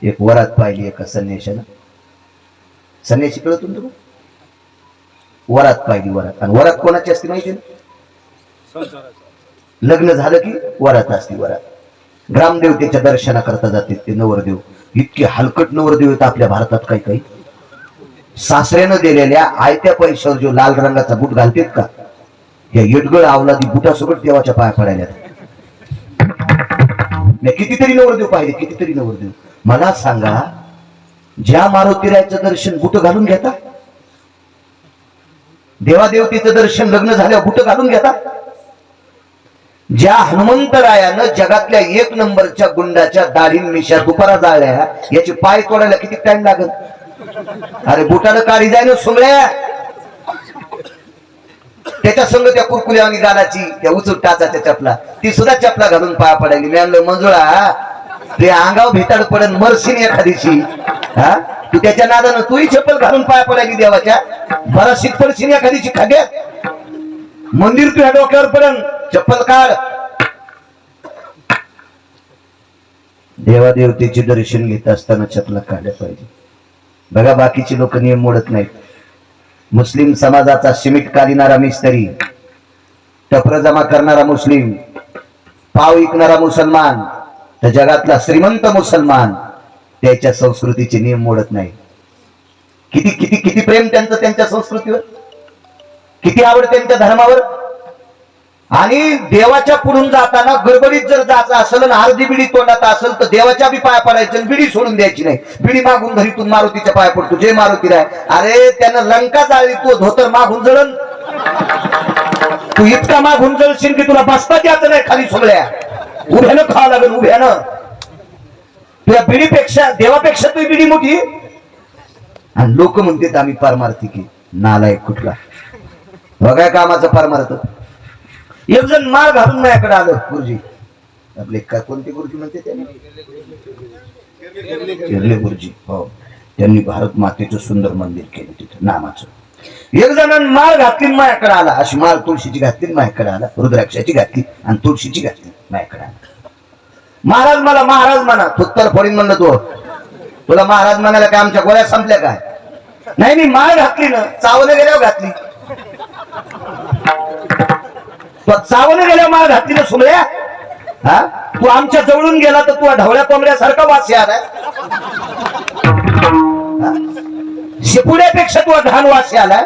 एक वरात पाहिली एका संन्याशानं. संन्याशी कळत तुला? वरात पाहिली, वरात. आणि वरात कोणाची असते माहिती ना? लग्न झालं की वरात असते. वरात ग्रामदेवतेच्या दर्शनाकरता जाते ते नवरदेव. इतके हलकट नवरदेव आहेत आपल्या भारतात. काही काही सासऱ्यानं दिलेल्या आयत्या पैशावर जो लाल रंगाचा बूट घालतेत का, या येडगळ अवलादी बुटासोबत देवाच्या पाया पडायला. कितीतरी नवरदेव पाहिले, कितीतरी नवरदेव. मला सांगा, ज्या मारुतीरायाचं दर्शन बुट घालून घेता, देवादेवतेचं दर्शन लग्न झाल्यावर बुट घालून घेता, ज्या हनुमंतरायानं जगातल्या 1 नंबरच्या गुंडाच्या दाढी मिशा दुपारा जाळल्या, याचे पाय तोडायला किती टाइम लागल? अरे बुटानं काढी जाय ना सुमळ्या. त्याच्या संग त्या कुरकुल्यावानी गालाची त्या उचूट टाचाच्या चपला, ती सुद्धा चपला घालून पाया पडायली. मी आणलं मंजुळा, ते अंगाव भेटाड पडन मरशीन एखादीशी. हा, तू त्याच्या नादानं तूही चप्पल घालून पाया पडायली देवाच्या. बरा शीत पडशीन एखादीची खाद्यात. मंदिर तुझ्या डोक्यावर पडन, चप्पल काढ. देवादेवतेचे दर्शन घेत असताना चपला काढल्या पाहिजे. बघा, बाकीचे लोक नियम मोडत नाहीत. मुस्लिम समाजाचा सिमेंट काढणारा मिस्त्री, टपर जमा करणारा मुस्लिम, पाव विकणारा मुसलमान, तर जगातला श्रीमंत मुसलमान त्याच्या संस्कृतीचे नियम मोडत नाही. किती किती किती प्रेम त्यांचं त्यांच्या संस्कृतीवर, किती आवड त्यांच्या धर्मावर. आणि देवाच्या पुढून जाताना गडबडीत जर जायचं असेल आणि अर्धी बिडी तोंडात असेल तर देवाच्या बी पाया पडायचं, बिडी सोडून द्यायची नाही. बिडी मागून धरीतून मारुतीच्या पाया पडतो, जय मारुती राय. अरे त्यानं लंका जाळली, तू धोतर मागून जळण. तू इतका मागून जळशील की तुला बसता यायचं नाही खाली सोगळ्या. उभ्यानं खावं लागेल, उभ्यानं. तुझ्या बिडीपेक्षा देवापेक्षा तुझी बिडी मोठी. आणि लोक म्हणतात आम्ही पारमार्थिक. नालायक कुठला, बघाय कामाचं पारमार्थ. एक जण माळ घालून माझ्याकडे आलं. गुरुजी आपले काय, कोणते गुरुजी म्हणते त्याने? केरले गुरुजी. हो, त्यांनी भारत मातेचं सुंदर मंदिर केलं तिथं नामाचं. एक जण माळ घातली माझ्याकडे आला. अशी माळ तुळशीची घातली माझ्याकडे आला, रुद्राक्षाची घातली आणि तुळशीची घातली माझ्याकडे आला. महाराज मला महाराज म्हणा. तुत्तर फोडीन म्हणलं तू. तुला महाराज म्हणायला काय आमच्या गोळ्या संपल्या काय? नाही, मी माळ घातली ना, चावलं गेल्यावर घातली. चावलं गेल्या माळ घातली ना सुमळ्या. हा, तू आमच्या जवळून गेला तर तू ढवळ्या कोंबड्यासारखा वास आलाय. शिपुड्यापेक्षा तू घाण वास आलाय,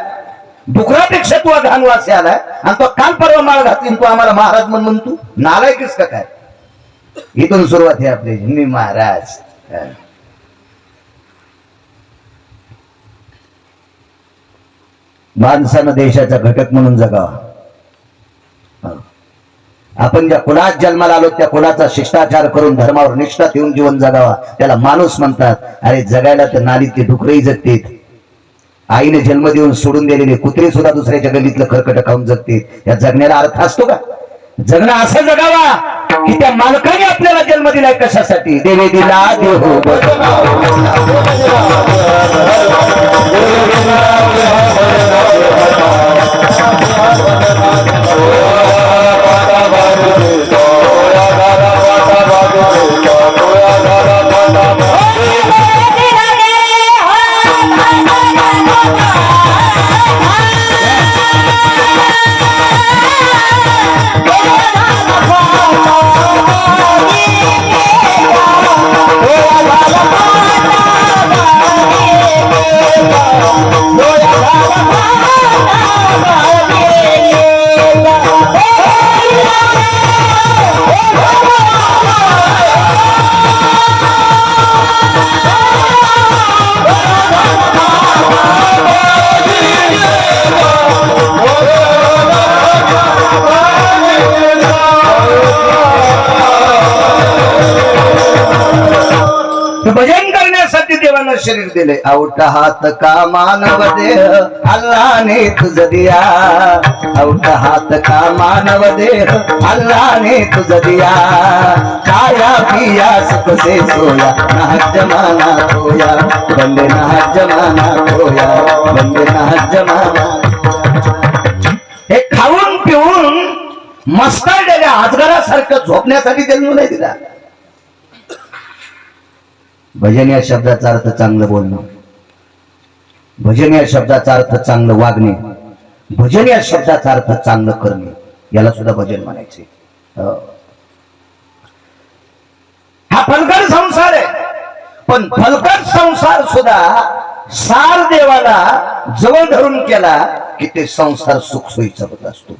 डुकरापेक्षा तू घाण वास आलाय. आणि तो काल परवा माळ घातली तू आम्हाला महाराज म्हणून तू नालायकच का काय? इथून सुरुवात आहे आपली. मी महाराज. माणसानं देशाचा घटक म्हणून जगावा. आपण ज्या कुळात जन्माला आलो त्या कुळाचा शिष्टाचार करून धर्मावर निष्ठा ठेवून जीवन जगावा, त्याला माणूस म्हणतात. अरे जगायला तर नालीतले डुकरेही जगतात. आईने जन्म देऊन सोडून दिलेले कुत्रे सुद्धा दुसऱ्याच्या गल्लीतलं खरकट खाऊन जगतात. या जगण्याला अर्थ असतो का? जगणं असं जगावा की त्या मालकाने आपल्याला जन्म दिलाय कशासाठी? देवे दिला देव भजन करण्यासाठी देवानं शरीर दिले. आवटा हात का मानव देह अल्लाने तुझ दिया. आवटा हात का मानव देह अल्लाने तुझ दिया. खाया पिया सुख से सोया ना जमाना खोया. बंदे ना जमाना खोया, बंदे ना जमाना. हे खाऊन पिऊन मस्ताडलेल्या आजगरासारखं झोपण्यासाठी जन्म नाही दिला. भजन या शब्दाचा अर्थ चांगलं बोलणं, भजन या शब्दाचा अर्थ चांगलं वागणे, भजन या शब्दाचा अर्थ चांगलं करणे, याला सुद्धा भजन म्हणायचे. हा फलकट संसार आहे, पण फलकट संसार सुद्धा सार देवाला जवळ धरून केला की ते संसार सुखसोयीचा होत असतो.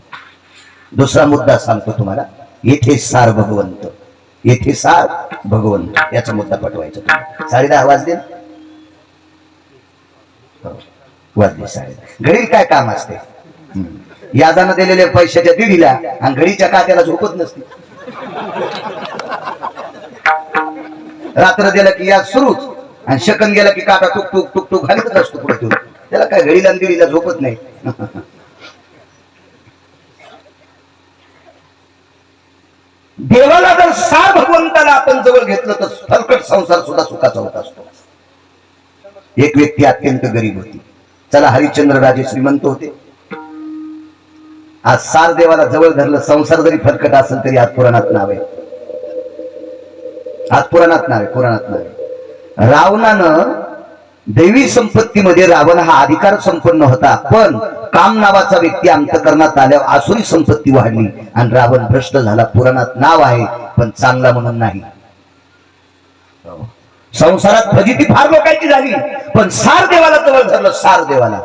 दुसरा मुद्दा सांगतो तुम्हाला, येथे सार भगवंत, येथे सार भगवंत, याचा मुद्दा पटवायचा. 10:30 वाजले, वाजले 10:30. घडी काय काम असते? यादानं दिलेल्या पैशाच्या दिडीला आणि घडीच्या काट्याला झोपत नसते. रात्र दिलं की या सुरूच, आणि शकन गेला की काटा टुक टुक टुक टुक घालीतच असतो पुढे ठेवून. त्याला काय घडीला आणि दिडीला झोपत नाही. देवाला जर सार भगवंताला आपण जवळ घेतलं तर फलकट संसार सुद्धा सुखाचा होत असतो. एक व्यक्ती अत्यंत गरीब होती. चला, हरिश्चंद्र राजे श्रीमंत होते. आज सार देवाला जवळ धरलं, संसार जरी फलकट असेल तरी आज पुराणात नाव आहे, आज पुराणात नाव आहे, पुराणात नाव आहे. रावणानं दैवी संपत्तीमध्ये रावण हा अधिकार संपन्न होता, पण काम नावाचा व्यक्ती अंतकरणात आल्यावर आसुरी संपत्ती वाढली आणि रावण भ्रष्ट झाला. पुराणात नाव आहे, पण चांगला म्हणून नाही. संसारात फजिती फार लोकांची झाली, पण सार देवाला जवळ धरलं. सार देवाला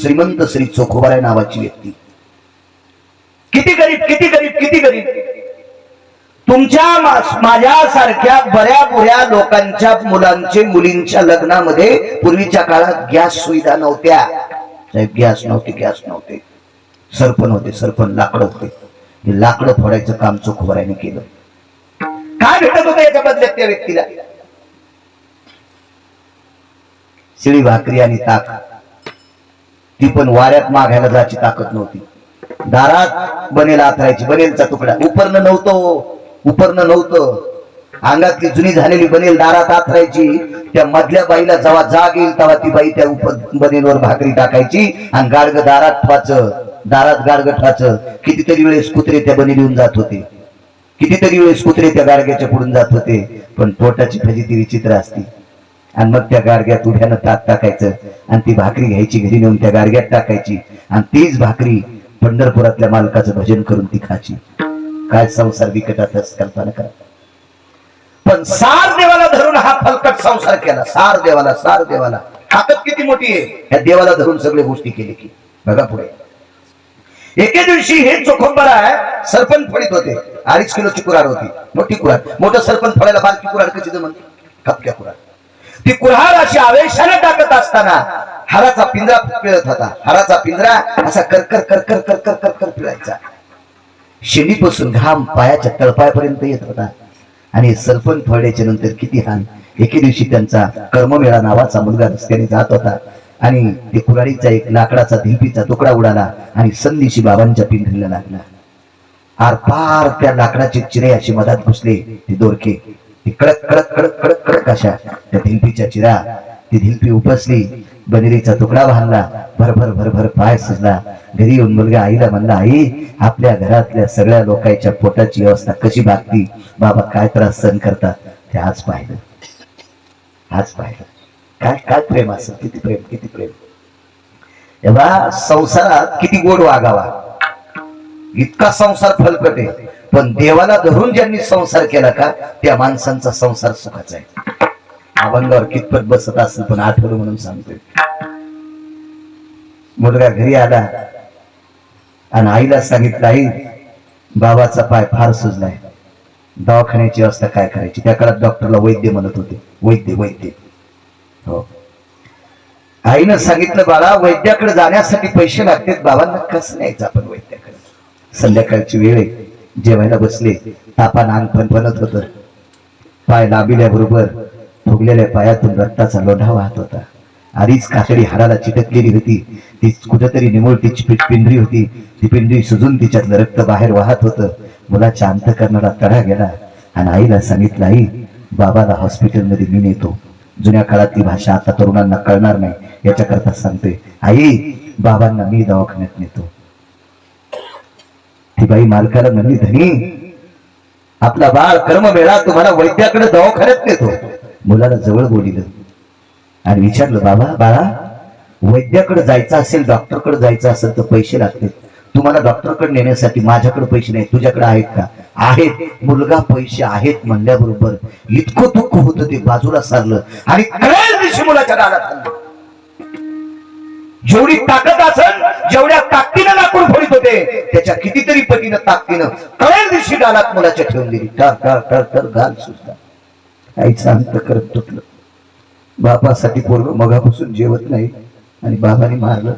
श्रीमंत श्री चोखोबाराय नावाची व्यक्ती, किती गरीब, किती गरीब, किती गरीब. तुमच्या माझ्यासारख्या बऱ्या बुऱ्या लोकांच्या मुलांचे मुलींच्या लग्नामध्ये पूर्वीच्या काळात गॅस सुविधा नव्हत्या. साहेब, गॅस नव्हते, गॅस नव्हते. सरपण होते, सरपण लाकडं होते. हे लाकडं फोडायचं काम चोखोबारायने केलं. काय भेटत होतं याच्या बदल्यात त्या व्यक्तीला? शिळी भाकरी आणि ताक. ती पण वाऱ्यात मागायला जायची ताकद नव्हती. दारात बनेल आथरायची, बनेलचा तुकडा. उपरणं नव्हतं, उपरणं नव्हतं. अंगातली जुनी झालेली बनेल दारात आथरायची. त्या मधल्या बाईला जेव्हा जाग येईल तेव्हा ती बाई त्या बनेलवर भाकरी टाकायची आणि गाडग दारात ठेवायचं, दारात गाडग ठेवायचं. कितीतरी वेळेस कुत्रे त्या बनेल येऊन जात होते, कितीतरी वेळेस कुत्रे त्या गाडग्याच्या पुढून जात होते. पण पोटाची फजिती विचित्र असती. आणि मग त्या गाडग्यात उभ्यानं ताक टाकायचं आणि ती भाकरी घ्यायची, घरी नेऊन त्या गाडग्यात टाकायची आणि तीच भाकरी पंढरपुरातल्या मालकाचं भजन करून ती खायची. काय संसार विकटातच कल्पना करा. पण सार देवाला धरून हा फलकट संसार केला. सार देवाला, सार देवाला ताकद किती मोठी आहे. ह्या देवाला धरून सगळ्या गोष्टी केली की बघा पुढे. एके दिवशी हे चोखोबाराय सरपण फळीत होते. 2.5 किलोची कुऱ्हाड होती, मोठी कुऱ्हाड. मोठं सरपण फळायला बारकी कुऱ्हाड कशी जमते? खपक्या कुऱ्हाड. ती कुऱ्हाड अशी आवेशाने टाकत असताना हाराचा पिंजरा पिळत होता. हाराचा पिंजरा असा करकर करकर करकर करकर पिळायचा. शेंडीपासून घाम पायाच्या तळपायापर्यंत येत होता. आणि सरपण फोडल्याच्या नंतर किती हान. एके दिवशी त्यांचा कर्ममेळा नावाचा मुलगा रस्त्याने जात होता आणि ते कुऱ्हाडीचा एक लाकडाचा धिंपीचा तुकडा उडाला आणि संदिशी बाबांच्या पिंजरीला लागला. आरपार त्या लाकडाचे चिरे अशी मधात घुसले. ते दोरके ती कडक कडक कडक कडक कडक अशा त्या धिंपीच्या चिरा. ती धिंपी उपसली, बनेरीचा तुकडा बांधला, भरभर भरभर पाय सुजला. घरी येऊन मुलगा आईला म्हणला, आई, आपल्या घरातल्या सगळ्या लोकांच्या पोटाची अवस्था कशी भागती, बाबा काय त्रास सहन करतात. ते आज पाहिलं, आज पाहिलं. काय काय प्रेम असं, किती प्रेम, किती प्रेम. एवढा संसारात किती गोड वागावा. इतका संसार फलकट आहे, पण देवाला धरून ज्यांनी संसार केला का त्या माणसांचा संसार सुखाचा आहे. अभंगावर कितपत बसत असेल पण आठवलं म्हणून सांगतोय. मुलगा घरी आला आणि आईला सांगितलं, आई, बाबाचा पाय फार सुजलाय, दवाखान्याची अवस्था काय करायची. त्या काळात डॉक्टरला वैद्य म्हणत होते. वैद्य, वैद्य. हो. आईनं सांगितलं, बाळा, वैद्याकडे जाण्यासाठी पैसे लागतात. बाबांना कसं न्यायचं आपण वैद्याकडे. संध्याकाळची वेळ आहे, जेवायला बसले. तापानं अंग फणफणत होतं. पाय दाबिल्याबरोबर फुगलेल्या पायातून रक्ताचा लोढा वाहत होता. आधीच कातडी हाडाला चिटकलेली होती. ती कुठेतरी निमुळतीची पिंडरी होती. ती पिंडरी सुजून तिच्यातलं रक्त बाहेर वाहत होतं. मुलाच्या अंतकरणाला तडा गेला आणि आईला सांगितलं, आई, बाबाला हॉस्पिटलमध्ये मी नेतो. जुन्या काळातली भाषा आता तरुणांना कळणार नाही, याच्याकरता सांगतोय. आई, बाबांना मी दवाखान्यात नेतो. ती बाई मालकाला म्हणली, धनी, आपला बाळ कर्ममेळा तुम्हाला वैद्याकडे दवाखान्यात नेतो. मुलाला जवळ बोलिलं आणि विचारलं, बाबा बाळा, वैद्याकडे जायचं असेल, डॉक्टरकडे जायचं असेल तर पैसे लागतील. तुम्हाला डॉक्टरकडे नेण्यासाठी माझ्याकडे पैसे नाही, तुझ्याकडे आहेत का? आहेत. मुलगा पैसे आहेत म्हणल्याबरोबर इतकं दुःख होतं ते बाजूला सारलं आणि कळेल दिवशी मुलाच्या गालात हल्लं. जेवढी ताकद असेल, जेवढ्या ताकदीनं लाकूड फोडीत होते त्याच्या कितीतरी पटीनं ताकदीनं कळेल दिवशी गालात मुलाच्या ठेवून दिली. टर टर टर टर गाल सुद्धा. आईचं अंत करत तुटलं. बापासाठी पोरग मगापासून जेवत नाही आणि बाबाने मारलं.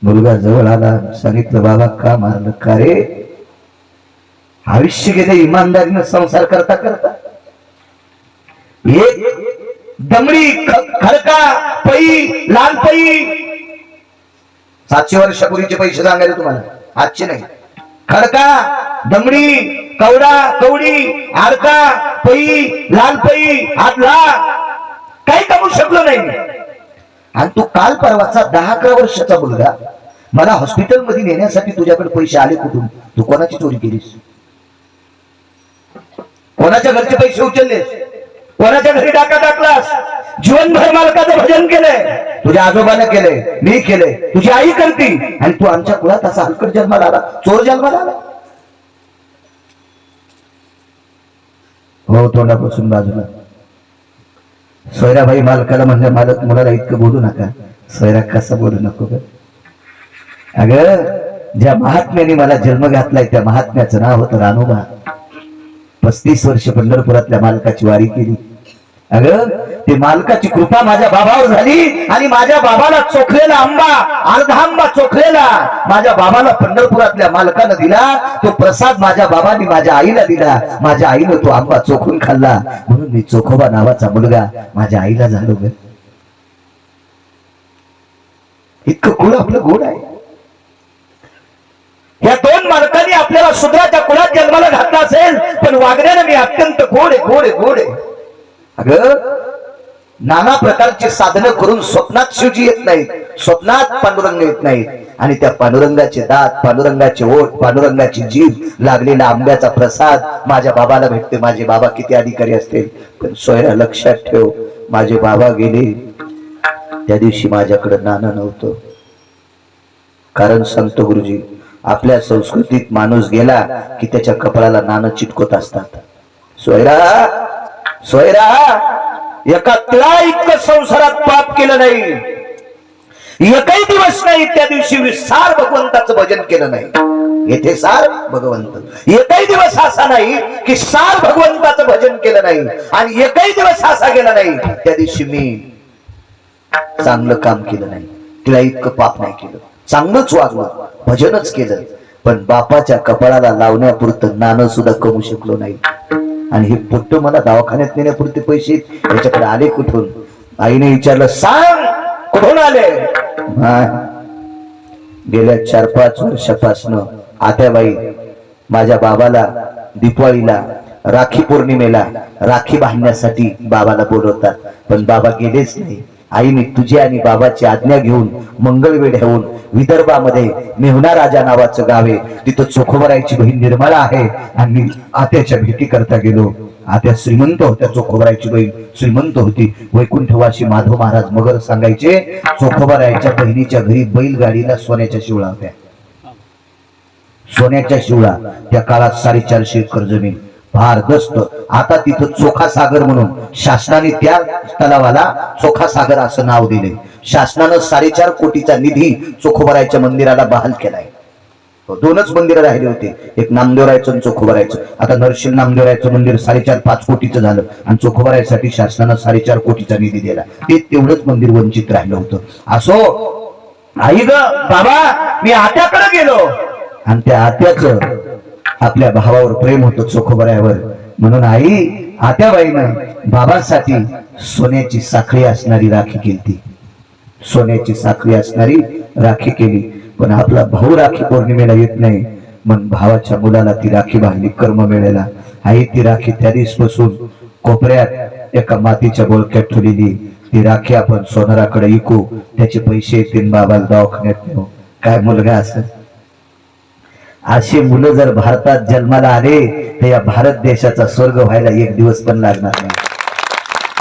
मुलगा जवळ आला, सांगितलं, बाबा का मारलं? का रे? आयुष्य गेले इमानदारीनं संसार करता करता. एक दमडी, खडका, पई, लाल पई, 700 वर्षापूर्वीचे पैसे सांगायचे तुम्हाला, आजचे नाही. खडका, दमडी, कवडा, कवडी, आडका, पई, लाल पई, हातला, काही कमवू शकलो नाही. आणि तू काल परवाचा 10-11 वर्षाचा मुलगा मला हॉस्पिटल मध्ये नेण्यासाठी तुझ्याकडे पैसे आले कुठून? तू कोणाची चोरी केलीस? कोणाच्या घरचे पैसे उचललेस? कोणाच्या घरी डाका टाकलास? जीवनभर मालकाचं भजन केलंय, तुझ्या आजोबाने केलंय, मी केलंय, तुझी आई करती, आणि तू आमच्या कुळात असा हलकट जन्माला आला, चोर जन्माला आला. हो, तोंडापासून बाजूला. सोयराबाई मालकाला म्हणलं, मालक मुलाला इतकं बोलू नका. सोयरा कसा बोलू नको ग? अगं, ज्या महात्म्याने मला जन्म घातलाय त्या महात्म्याचं नाव होतं रानोबा. 35 वर्ष पंढरपुरातल्या मालकाची वारी केली. अगं, ते मालकाची कृपा माझ्या बाबावर झाली आणि माझ्या बाबाला चोखलेला आंबा, अर्धा आंबा चोखलेला माझ्या बाबाला पंढरपुरातल्या मालकानं दिला. तो प्रसाद माझ्या बाबांनी माझ्या आईला दिला. माझ्या आईनं तो आंबा चोखून खाल्ला, म्हणून मी चोखोबा नावाचा मुलगा माझ्या आईला झालो ग. इतकं कुळ आपलं गोड आहे. या 2 मालकांनी आपल्याला शूद्राच्या कुळात जन्माला घातला असेल, पण वागण्याने मी अत्यंत गोड आहे, गोड आहे, गोड आहे. अगं, नाना प्रकारची साधनं करून स्वप्नात शिवजी येत नाहीत, स्वप्नात पांडुरंग येत नाहीत. आणि त्या पांडुरंगाचे दात, पांडुरंगाचे ओठ, पांडुरंगाची जीभ, लागलेला आंब्याचा प्रसाद माझ्या बाबाला भेटते. माझे बाबा किती अधिकारी असतील, पण सोयरा लक्षात ठेव, माझे बाबा गेले त्या दिवशी माझ्याकडे नाणं नव्हतं. कारण सांगतो गुरुजी, आपल्या संस्कृतीत माणूस गेला की त्याच्या कपाळाला नाणं चिटकवत असतात. सोयरा, सोयरा, एका तिळा इतकं संसारात पाप केलं नाही, एकही दिवस नाही त्या दिवशी सार भगवंताचं भजन केलं नाही. येथे सार भगवंत, एकही दिवस असा नाही की सार भगवंताचं भजन केलं नाही. आणि एकही दिवस असा गेला नाही त्या दिवशी मी चांगलं काम केलं नाही, तिला इतकं पाप नाही केलं, चांगलंच वागलं, भजनच केलं, पण बापाच्या कपाळाला लावण्यापुरतं नाणं सुद्धा कमवू शकलो नाही. आणि हे पुट्ट मला दवाखान्यात नेण्यापुरते पैसे याच्याकडे आले कुठून? आईने विचारलं, सांग कुठून आले? गेल्या 4-5 वर्षापासून आत्याबाई माझ्या बाबाला दिवाळीला, राखी पौर्णिमेला राखी बांधण्यासाठी बाबाला बोलवतात, पण बाबा गेलेच नाही. आईने तुझी आणि बाबाची आज्ञा घेऊन मंगळवेढ्याहून विदर्भामध्ये मेहुणा राजा नावाचं गाव आहे, तिथं चोखोबरायची बहीण निर्मळा आहे. आणि मी आत्याच्या भेटी करता गेलो. आत्या श्रीमंत होत्या, चोखोबरायची बहीण श्रीमंत होती. वैकुंठवासी माधव महाराज मगर सांगायचे, चोखोबरायच्या बहिणीच्या घरी बैलगाडीला सोन्याच्या शिवळा होत्या, सोन्याच्या शिवळा. त्या काळात 450 एकर जमीन, भारदस्त. आता तिथं चोखा सागर म्हणून शासनाने त्या तलावाला चोखा सागर असं नाव दिले. शासनानं 4.5 कोटीचा निधी चोखोबरायच्या मंदिराला बहाल केलाय. 2च मंदिरं राहिले होते, एक नामदेवरायचं आणि चोखोबरायचं. आता नरशिल नामदेवरायचं मंदिर 4.5-5 कोटीचं झालं आणि चोखोबरायसाठी शासनानं 4.5 कोटीचा निधी दिला. ते तेवढंच मंदिर वंचित राहिलं होतं. असो, आई ग बाबा, मी आत्याकडे गेलो आणि त्या आत्याचं आपल्या भावावर प्रेम होतं, चोखोबरायावर. म्हणून आई आत्याबाईनं बाबासाठी सोन्याची साखळी असणारी राखी केली, सोन्याची साखळी असणारी राखी केली. पण आपला भाऊ राखी पौर्णिमेला येत नाही, म्हणून भावाच्या मुलाला ती राखी बांधली, कर्म मिळाला. आई ती राखी त्या दिवसापासून कोपऱ्यात एका मातीच्या बोळक्यात ठेवलेली. ती राखी आपण सोनाराकडे विकू, त्याचे पैसे येतील, बाबाला दवाखान्यात नेऊ. काय मुलगा असं. अशी मुलं जर भारतात जन्माला आले तर या भारत देशाचा स्वर्ग व्हायला एक दिवस पण लागणार नाही.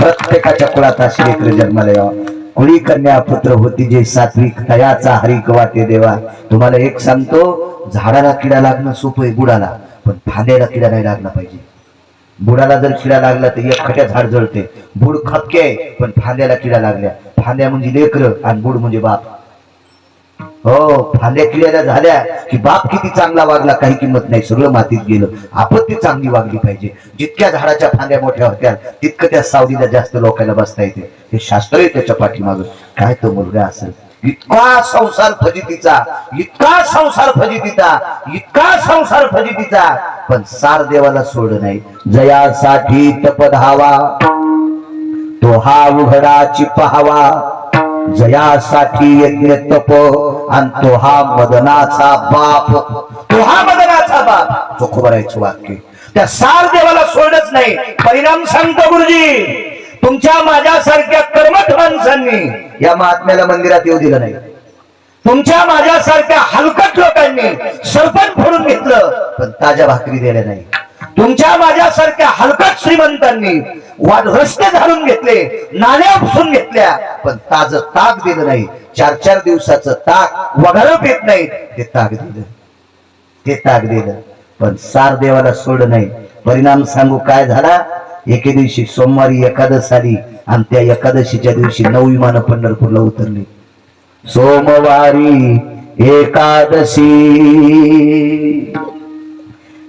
प्रत्येकाच्या कुळात अशी लेकर जन्माला यावा. कुळी कन्या पुत्र होती जे सात्विक तयाचा हरिक वाटे देवा. तुम्हाला एक सांगतो, झाडाला किडा लागणं सोपं आहे बुडाला, पण फांद्याला किडा नाही लागला पाहिजे. बुडाला जर किडा लागला तर एक खट्या झाड जळते. बुड खपके आहे, पण फांद्याला किडा लागल्या. फांद्या म्हणजे लेकर आणि बुड म्हणजे बाप. हो, फांद्या किड्याला झाल्या की बाप किती चांगला वागला काही किंमत नाही, सगळं मातीत गेलं. आपत्ती चांगली वागली पाहिजे. जितक्या झाडाच्या फांद्या मोठ्या होत्या तितकं त्या सावलीला जास्त लोकांना बसता येते. हे शास्त्र आहे त्याच्या पाठीमागं. काय तो मुलगा असेल, इतका संसार फजितीचा, इतका संसार फजितीचा, इतका संसार फजितीचा, पण सार देवाला सोड नाही. जयासाठी तप धावा, तो हा उघडाची पहावा. जयासाठी यज्ञ तप, आणि तो हा मदनाचा बाप. तो हा मदनाचा बाप. चोखोबरायचं वाक्य. त्या सार देवाला सोडच नाही. परिणाम सांगतो गुरुजी, तुमच्या माझ्यासारख्या कर्मठ माणसांनी या महात्म्याला मंदिरात येऊ दिलं नाही. तुमच्या माझ्यासारख्या हलकट लोकांनी सरपंच फोडून घेतलं, पण ताज्या भाकरी दिल्या नाही. तुमच्या माझ्यासारख्या हलकट श्रीमंतांनी रस्ते झाडून घेतले, नाल्या उपसून घेतल्या, पण ताज ताक दिलं नाही. 4-4 दिवसाचं ताक वघार पेत नाही, ते ताक दिलं, ते ताक दिलं. पण सार देवाला सोड नाही. परिणाम सांगू काय झाला. एके दिवशी सोमवारी एकादश आली, आणि त्या एकादशीच्या दिवशी 9 विमानं पंढरपूरला उतरली. सोमवारी एकादशी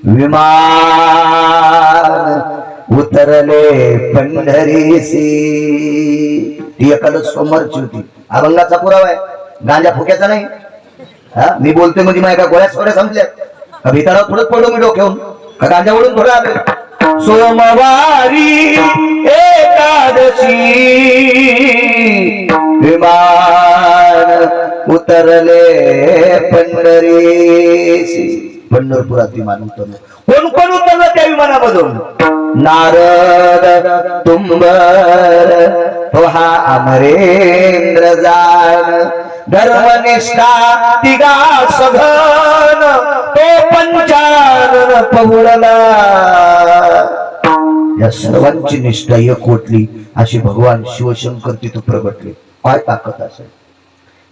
विमान उतरले पंढरीसी. ती एकादश सोमवारची होती. अभंगाचा पुरावा आहे, गांजा फुक्याचा नाही. मी बोलतोय म्हणजे माझ्या का गोळ्या सोड्या संपल्या का? भितारावर थोडंच पडलो मी डोक्यावरून का गांजावरून थोडं आलं. सोमवारी एकादशी विमान उतरले पंढरीसी. पंढरपुरात विमान उतरलं. कोण कोण उतरलं त्या विमानामधून? नारद, तुंबर, तो हा अमरेंद्र जान, धर्मनिष्ठा तिघा सघन, तो पंचानन पहुडला. या सर्वांची निष्ठा एक ओटली, अशी भगवान शिवशंकर तिथं प्रगटले. काय ताकद असेल.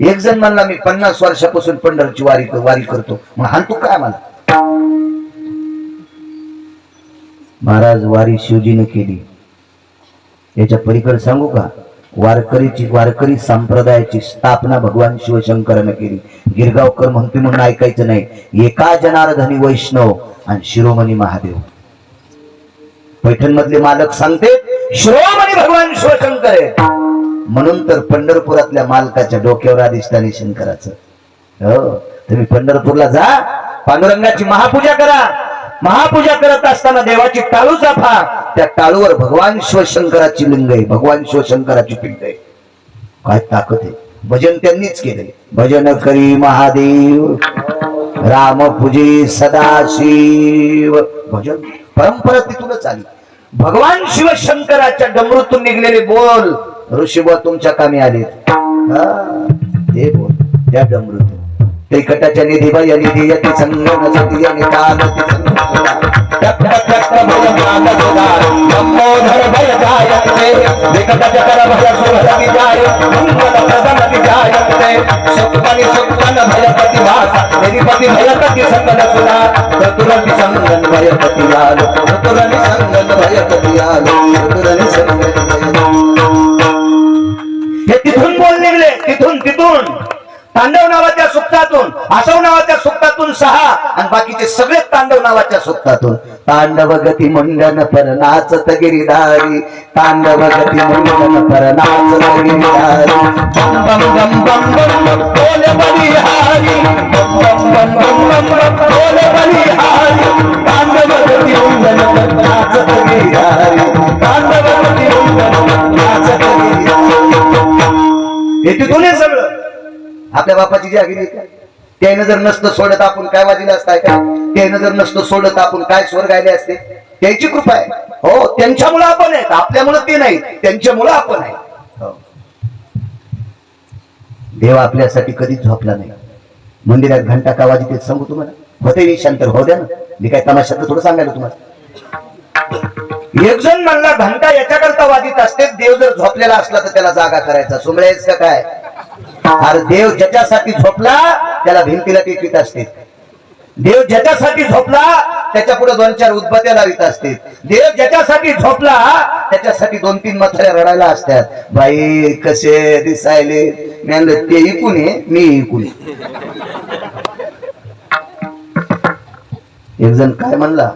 एक जण म्हणला, मी 50 वर्षापासून पंढरची वारी करतो. मग हा तू काय मला? महाराज, वारी शिवजीने केली. याच्या पलीकडे सांगू का? वारकरी संप्रदायाची स्थापना भगवान शिवशंकराने केली. गिरगावकर म्हणते म्हणून ऐकायचं नाही. एका जनार्दनी वैष्णव आणि शिरोमणी महादेव. पैठण मधले मालक सांगते शिरोमणी भगवान शिवशंकर आहे. म्हणून तर पंढरपुरातल्या मालकाच्या डोक्यावर अधिष्ठानी शंकराचं. हो, तुम्ही पंढरपूरला जा, पांडुरंगाची महापूजा करा. महापूजा करत असताना देवाची टाळू चाफा, त्या टाळूवर भगवान शिवशंकराची लिंग आहे, भगवान शिवशंकराची पिंड आहे. काय ताकद आहे. भजन त्यांनीच केले. भजन करी महादेव, राम पूजे सदाशिव. भजन परंपरा तिथूनच आली. भगवान शिवशंकराच्या डमरूतून निघलेले बोल ऋषीबा तुमच्या कामी आलेत. ते बोल त्या डमरूतून. ते कटाच्या निधी बाई निधी यती संगम सती आणि कालती लंबोधर भय जायते विकट जकर भय सुभर विजाय मंगल प्रदम विजायते सुखपनि सुखपन भयपति भासा निधिपति भयपति संगन सुना चतुरनि संगन भयपति लाल चतुरनि संगन भयपति लाल चतुरनि संगन. हे तिथून बोल निघले. तिथून तांडव नावाच्या सुक्तातून, आसव नावाच्या सुक्तातून 6 आणि बाकीचे सगळे तांडव नावाच्या सुक्तातून. तांडव गती मुंडन पर नाचत गिरिधारी, तांडव गती मुंडन पर नाचत गिरिधारी. बम बम बम बम बम बोले बलिहारी, बम बम बम बम बम बोले बलिहारी. तांडव गती मुंडन पर नाचत गिरिधारी, तांडव गती मुंडन पर नाचत गिरिधारी. हे तिथून सगळं. आपल्या बापाची जागिरी काय? त्यानं जर नसतं सोडत आपण काय वाजिलं असताय का? त्यानं जर नसतं सोडत आपण काय स्वर गायले असते? त्याची कृपा आहे. हो, त्यांच्यामुळे आपण आहेत, आपल्यामुळे ते नाही, त्यांच्यामुळे आपण आहे. हो. देव आपल्यासाठी कधीच झोपला नाही. मंदिरात घंटा का वाजते सांगू तुम्हाला? होते शांत हो द्या ना. मी काय तमाशातलं थोडं सांगायला तुम्हाला. एक जण म्हणला घंटा याच्याकरता वादित असते, देव जर झोपलेला असला तर त्याला जागा करायचा. सुमळेच का काय? अरे देव ज्याच्यासाठी झोपला त्याला भिंतीला टेकीत असते. देव ज्याच्यासाठी झोपला त्याच्या पुढे 2-4 उदबत्त्या लावित असते. देव ज्याच्यासाठी झोपला त्याच्यासाठी 2-3 मथऱ्या रडायला असतात. बाई कसे दिसायले, ते इकून आहे, मी इकून. एक जण काय म्हणला,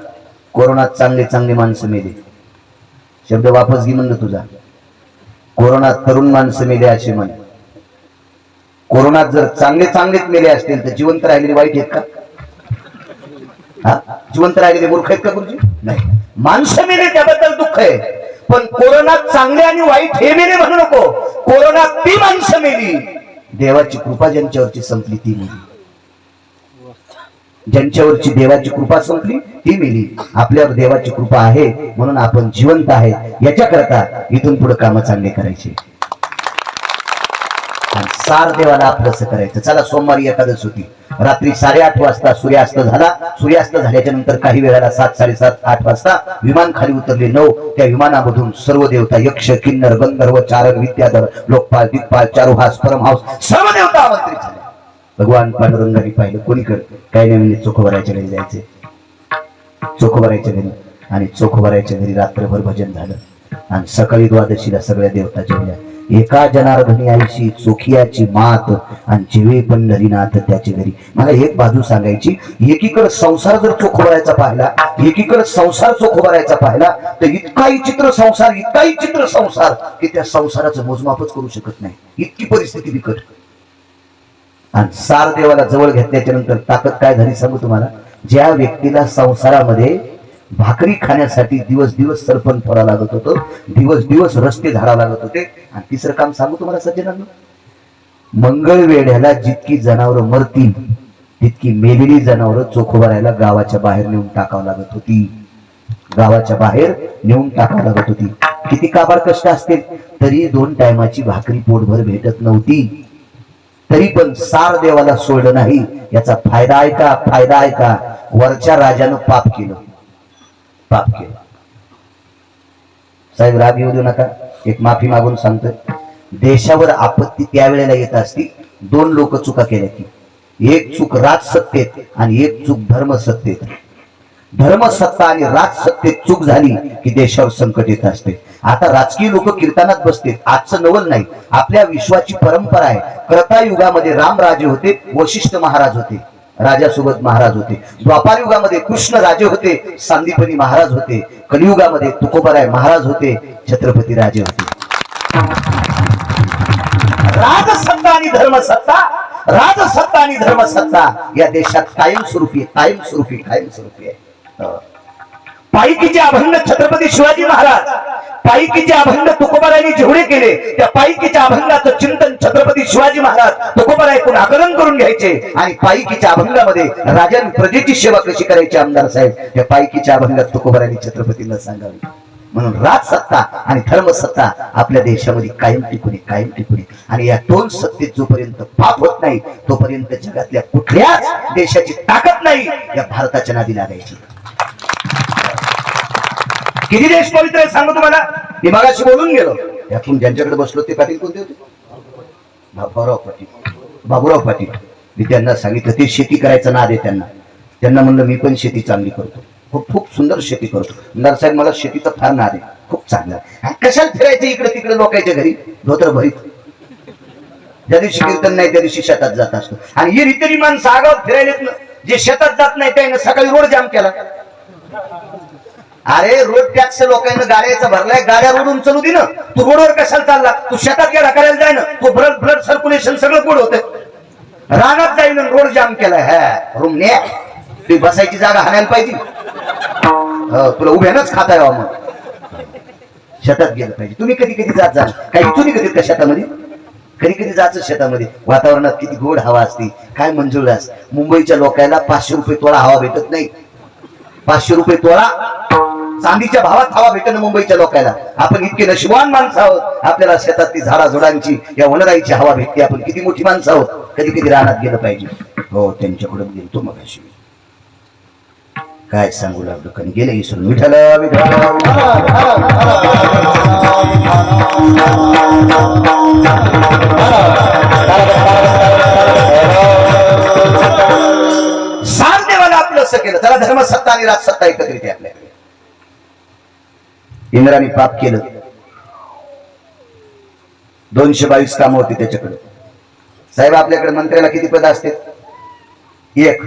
कोरोनात चांगले चांगले माणसं मेले. शब्द वापस घे म्हणलं तुझा. कोरोनात तरुण माणसं मेले असे म्हण. कोरोनात जर चांगले चांगलेच मेले असतील तर जिवंत राहिलेले वाईट आहेत का? जिवंत राहिलेले मूर्ख आहेत का गुरुजी? नाही. माणसं मेले त्याबद्दल दुःख आहे, पण कोरोनात चांगले आणि वाईट हे मेले म्हणू नको. कोरोनात ती माणसं मेली, देवाची कृपा ज्यांच्यावरची संपली ती मेली. ज्यांच्यावरची देवाची कृपा संपली ती मेली. आपल्यावर देवाची कृपा आहे म्हणून आपण जिवंत आहे. याच्याकरता इथून पुढे कामं चांगले करायचे. सार देवाला आपलंसं करायचं. चला, सोमवारी एकादश होती. रात्री 8:30 वाजता सूर्यास्त झाला. सूर्यास्त झाल्याच्या नंतर काही वेळाला 7, 7:30, 8 वाजता विमान खाली उतरले. 9 त्या विमानामधून सर्व देवता, यक्ष, किन्नर, गंधर्व, चारण, विद्याधर, लोकपाल, दिग्पाल, चारुहास, परमहांस सर्व देवता आमंत्रित झाले. भगवान पांडुरंगाने पाहिलं, कोणीकडे काही नाही म्हणजे चोखोबरायच्या घरी जायचे. चोखोबरायच्या घरी, आणि चोखोबरायच्या घरी रात्रभर भजन झालं. आणि सकाळी द्वादशीला सगळ्या देवता जेवल्या. एका जनार्दनी आईशी चोखियाची मात, आणि जेवे पंढरीनाथ त्याची घरी. मला एक बाजू सांगायची, एकीकडे संसार जर चोखोबरायचा पाहिला, एकीकडे संसार चोखोबरायचा पाहिला, तर इतकाही चित्र संसार, इतकाही चित्र संसार की त्या संसाराचं मोजमापच करू शकत नाही. इतकी परिस्थिती बिकट. आणि सार देवाला जवळ घेतल्याच्या नंतर ताकद काय झाली सांगू तुम्हाला. ज्या व्यक्तीला संसारामध्ये भाकरी खाण्यासाठी दिवस दिवस सरपण फोडा लागत होतं, दिवस दिवस रस्ते झाडा लागत होते. आणि तिसरं काम सांगू तुम्हाला सज्जनांनो, मंगळवेढ्याला जितकी जनावरं मरतील तितकी मेलेली जनावरं चोखोबरायला गावाच्या बाहेर नेऊन टाकावं लागत होती. गावाच्या बाहेर नेऊन टाकावं लागत होती. किती काबाड कष्ट असतील, तरी 2 टायमाची भाकरी पोटभर भेटत नव्हती. तरी पण सार देवाला सोडलं नाही. याचा फायदा आहे का? फायदा आहे का? वरच्या राजानं पाप केलं. पाप केलं. साहेब राग येऊ देऊ नका, एक माफी मागून सांगतोय. देशावर आपत्ती त्यावेळेला येत असती 2 लोक चुका केल्या की, एक चूक राजसत्तेत आणि एक चूक धर्मसत्तेत. धर्मसत्ता आणि राजसत्तेत चूक झाली की देशावर संकट येत असते. आता राजकीय लोक कीर्तनात बसते. आजचं नवल नाही, आपल्या विश्वाची परंपरा आहे. त्रतायुगामध्ये राम राजे होते, वशिष्ठ महाराज होते, राजासोबत महाराज होते. द्वापार युगामध्ये कृष्ण राजे होते, सांदीपनी महाराज होते. कलियुगामध्ये तुकोबराय महाराज होते, छत्रपती राजे होते. राजसत्ता आणि धर्मसत्ता, राजसत्ता आणि धर्मसत्ता या देशात कायमस्वरूपी कायमस्वरूपी कायमस्वरूपी आहे. पायकीचे अभंग छत्रपती शिवाजी महाराज, पायकीचे अभंग तुकोबारायांनी जेवढे केले, त्या पायकीच्या अभंगाचं चिंतन छत्रपती शिवाजी महाराज तुकोबाराय ऐकून आकलन करून घ्यायचे. आणि पायकीच्या अभंगामध्ये राजांनी प्रजेची सेवा कशी करायची आमदार साहेब, त्या पायकीच्या अभंगात तुकोबारायांनी छत्रपतींना सांगावी. म्हणून राजसत्ता आणि धर्मसत्ता आपल्या देशामध्ये कायम टिकून कायम टिकून. आणि या 2 सत्तेत जोपर्यंत पाप होत नाही तोपर्यंत जगातल्या कुठल्याच देशाची ताकद नाही या भारताच्या नादी लागायची. किती देश पवित्र आहे सांगू तुम्हाला. मी मगाशी बोलून गेलो. यातून ज्यांच्याकडे बसलो ते पाटील कोणते होते? बाबूराव पाटील. बाबूराव पाटील. मी त्यांना सांगितलं, ते शेती करायचं नाद आहे त्यांना. त्यांना म्हणलं मी पण शेती चांगली करतो, खूप खूप सुंदर शेती करतो. नरसाहेब मला शेतीचा फार नाद आहे, खूप चांगला. कशाला फिरायचं इकडे तिकडे लोकांच्या घरी धोतर भरीत. ज्या दिवशी कीर्तन नाही त्या दिवशी शेतात जात असतो. आणि ही रितेरी माणसं आगावात फिरायला जे शेतात जात नाही त्याने सकाळी रोड जाम केला. अरे रोड टॅक्स लोकांना गाड्याचा भरलाय, गाड्या रोडून चालू दे ना. तू रोडवर कशाला चालला? तू शेतात गेला करायला जाय ना. तू ब्लड सर्क्युलेशन सगळं पुढे होत. रानात जाईन रोड जाम केलाय. हा रूम ने ती बसायची जागा हाणायला पाहिजे. तुला उभ्यानच खाता यावं. मग शेतात गेलं पाहिजे. तुम्ही कधी कधी जात जा, काही तुम्ही कधी का शेतामध्ये कधी कधी जायचं शेतामध्ये. वातावरणात किती गोड हवा असते, काय मंजुळ असते. मुंबईच्या लोकांना 500 रुपये तोळा हवा भेटत नाही. 500 रुपये तोळा चांदीच्या भावात हवा भेटणं मुंबईच्या लोकांना. आपण इतके नशिबान माणसं आहोत, आपल्याला शेतात ती झाडाझुडांची या वनराईची हवा भेटते. आपण किती मोठी माणसं आहोत. कधी कधी रानात गेलं पाहिजे. हो त्यांच्याकडे गेलो मग. काय सांगू लागलो कारण गेले विसरून. विठ्ठल विठ्ठल सार देवाला आपलं असं केलं. त्याला धर्मसत्ता आणि राजसत्ता एकत्रित आहे आपल्याकडे. इंद्राने पाप केलं, 222 कामं होती त्याच्याकडे. साहेब आपल्याकडे मंत्र्याला किती पद असते? एक.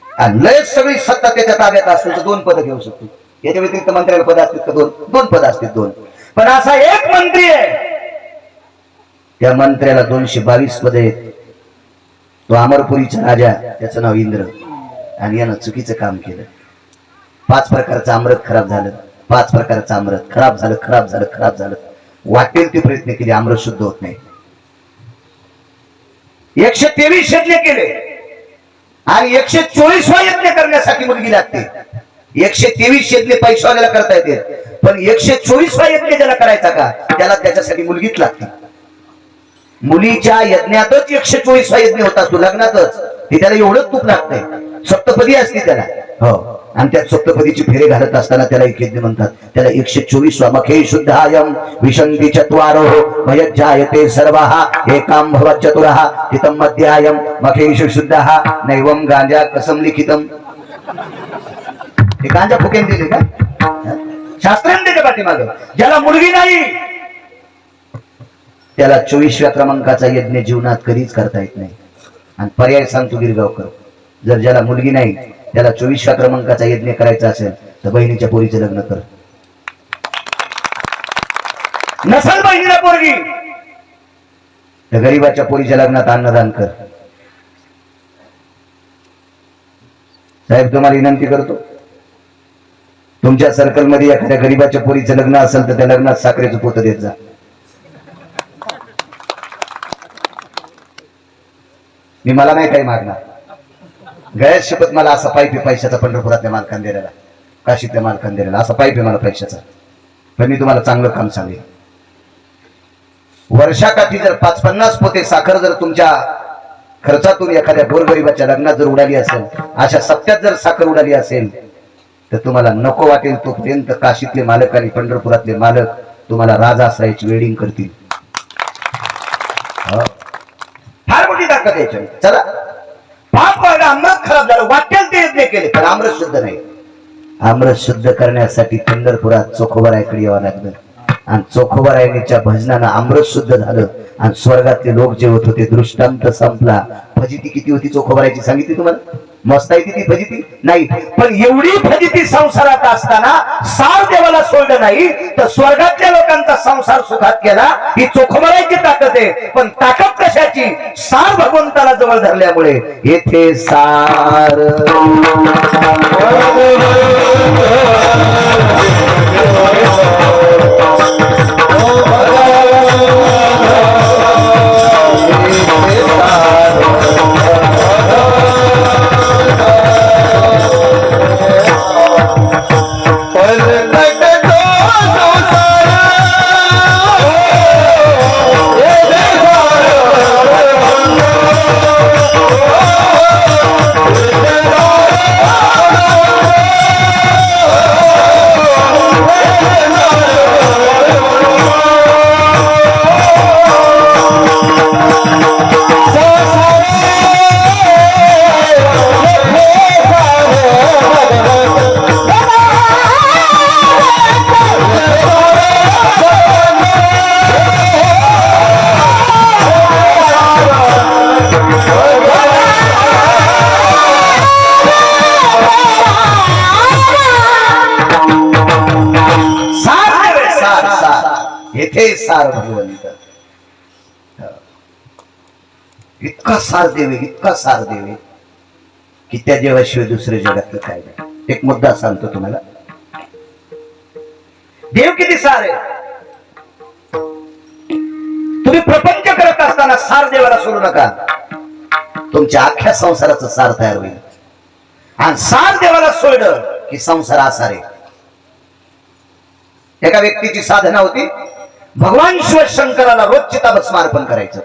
आणि लय सगळी सत्ता त्याच्या ताब्यात असेल तर 2 पद घेऊ शकतो. याच्या व्यतिरिक्त मंत्र्याला पद असतील का? 2 पद असतील 2. पण असा एक मंत्री आहे त्या मंत्र्याला 222 पद आहेत. तो अमरपुरीचा राजा, त्याचं नाव इंद्र. आणि यानं चुकीचं काम केलं. 5 प्रकारचं अमृत खराब झालं. 5 प्रकारचं अमृत खराब झालं, खराब झालं, खराब झालं. वाटेल ते प्रयत्न केले, अमृत शुद्ध होत नाही. 123 यज्ञ केले आणि 124 यज्ञ करण्यासाठी मुलगी लागते. 123 यज्ञ पैशावाल्याला करता येते, पण 124 यज्ञ ज्याला करायचा का त्याला त्याच्यासाठी मुलगीच लागते. मुलीच्या यज्ञातच 124 यज्ञ होत असतो, लग्नातच. हे त्याला एवढंच तूप लागतंय. सप्तपदी असते त्याला. हो. आणि त्या सप्तपदीची फेरे घालत असताना त्याला एक यज्ञ म्हणतात. त्याला 124 मखे शुद्धायम विशंती चत्वारो भयज्जायते सर्वः एकाम भवत् चतुरः हितम मध्यायम मखेषु शुद्धः नैवम गांजा कसम लिखितम. हे गांजा फुकेन दिले का? शास्त्रांत त्याच्या पाठीमागं. ज्याला मुलगी नाही त्याला 24व्या क्रमांकाचा यज्ञ जीवनात कधीच करता येत नाही. आणि पर्याय सांगतो गिरगावकर, जर ज्याला मुलगी नाही त्याला 24व्या क्रमांकाचा यज्ञ करायचा असेल तर बहिणीच्या पोरीचं लग्न कर. नसल बहिणीला पोरगी तर गरीबाच्या पोरीच्या लग्नात अन्नदान कर. साहेब तुम्हाला विनंती करतो, तुमच्या सर्कल मध्ये एखाद्या गरीबाच्या पोरीचं लग्न असेल तर त्या लग्नात साखरेचं पोतं देत जा. मी मला नाही काही मागणार. गैर शपथ मला असा पाईप आहे पैशाचा, पंढरपुरातल्या मालकान दिलेला, काशीतल्या मालकान दिलेला असा पाईप आहे मला पैशाचा. पण मी तुम्हाला चांगलं काम सांगेन. वर्षाकाठी जर 5-50 पोते साखर जर तुमच्या खर्चातून एखाद्या गोरगरिबाच्या लग्नात जर उडाली असेल, अशा सप्त्यात जर साखर उडाली असेल तर तुम्हाला नको वाटेल तोपर्यंत काशीतले मालक आणि पंढरपुरातले मालक तुम्हाला राजाश्रयाची वेडिंग करतील. फार मोठी ताकद यायची. चला, पाप व्हायला अमृत खराब झालं, वाटेल ते यज्ञ केले पण अमृत शुद्ध नाही. अमृत शुद्ध करण्यासाठी पंढरपुरात चोखोबरायकडे यावं लागलं. आणि चोखोबरायच्या भजनानं अमृत शुद्ध झालं आणि स्वर्गातले लोक जेवत होते. दृष्टांत संपला. फजिती किती होती चोखोबरायची सांगितली तुम्हाला? मस्त आहे ती फजिती नाही, पण एवढी फजिती संसारात असताना सार देवाला सोडलं नाही तर स्वर्गातल्या लोकांचा संसार सुखात केला. ही चोखोबरायची ताकद आहे. पण ताकद कशाची? सार भगवंताला जवळ धरल्यामुळे. येथे सार सार भगवंत. इतका सार देवे, इतका सार देवे की त्या जेवाशिवाय दुसऱ्या जगातलं काय नाही. एक मुद्दा सांगतो तुम्हाला. देव किती सार आहे. तुम्ही प्रपंच करत असताना सार देवाला सोडू नका. तुमच्या अख्ख्या संसाराचं सार तयार होईल. आणि सार देवाला सोडलं की संसार आसार आहे. एका व्यक्तीची साधना होती, भगवान शिवशंकराला रोज चिताभस्म अर्पण करायचं.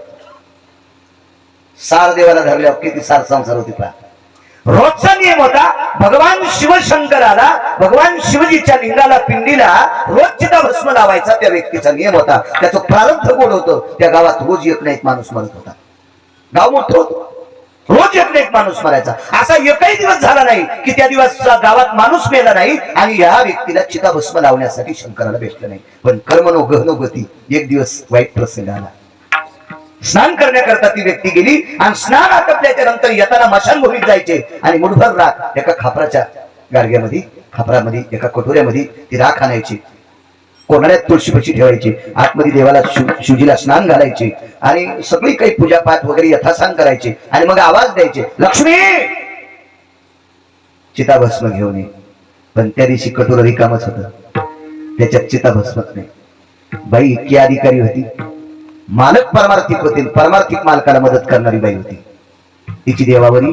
सार देवाला धरल्यावर किती सार संसार होती पहा. रोजचा नियम होता, भगवान शिवशंकराला, भगवान शिवजीच्या लिंगाला, पिंडीला रोज चिताभस्म लावायचा त्या व्यक्तीचा नियम होता. त्याचं प्रारब्ध गोड होतं. त्या गावात रोज एक ना एक माणूस मरत होता. गाव मोठं होतं, रोज एक ना एक माणूस मरायचा. असा एकही दिवस झाला नाही की त्या दिवस गावात माणूस मेला नाही आणि या व्यक्तीला चिताभस्म लावण्यासाठी शंकराला भेटलं नाही. पण कर्मनो गहनो गती, एक दिवस वाईट प्रसंग आला. स्नान करण्याकरता ती व्यक्ती गेली आणि स्नान आटपल्याच्या नंतर येताना मशानभूमीत जायचे आणि मुठभर राख एका खापराच्या गाडग्यामध्ये, खापरामध्ये, एका कटोऱ्यामध्ये ती राख आणायची, कोणाड्यात तुळशीपाशी ठेवायची, आतमध्ये देवाला शिवजीला स्नान घालायचे आणि सगळी काही पूजापाठ वगैरे यथासांग करायचे आणि मग आवाज द्यायचे, लक्ष्मी चिताभस्म घेऊन ये. पण त्या दिवशी कटोरा रिकामच होत, त्याच्यात चिताभस्मच नाही. बाई इतकी अधिकारी होती, मालक परमार्थिक होते, परमार्थिक मालकाला मदत करणारी बाई होती. तिची देवावरी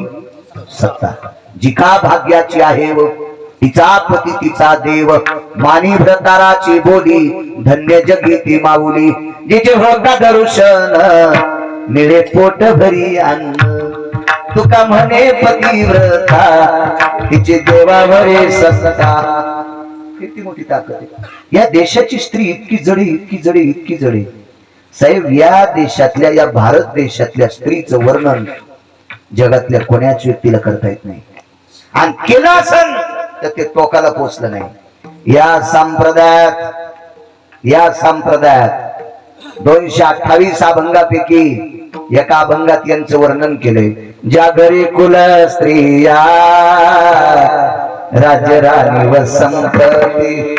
सत्ता, जिका भाग्याची आहे व तिचा पती तिचा देव, मानी व्रताराची बोली, धन्य जगी ती माऊली, जिचे होता दर्शन निळे पोट भरी अन्न, तुका म्हणे पतिव्रता तिचे देवावरे सत्ता. किती मोठी ताकद आहे या देशाची. स्त्री इतकी जडी, इतकी जडी, इतकी जडी. साहेब, या देशातल्या, या भारत देशातल्या स्त्रीचं वर्णन जगातल्या कोण्याच व्यक्तीला करता येत नाही. आणि केलं असन तर ते टोकाला पोचलं नाही. या संप्रदायात 228 अभंगापैकी एका अभंगात यांचं वर्णन केलंय. ज्या घरी कुल स्त्रिया राजराणी व संपत्ती.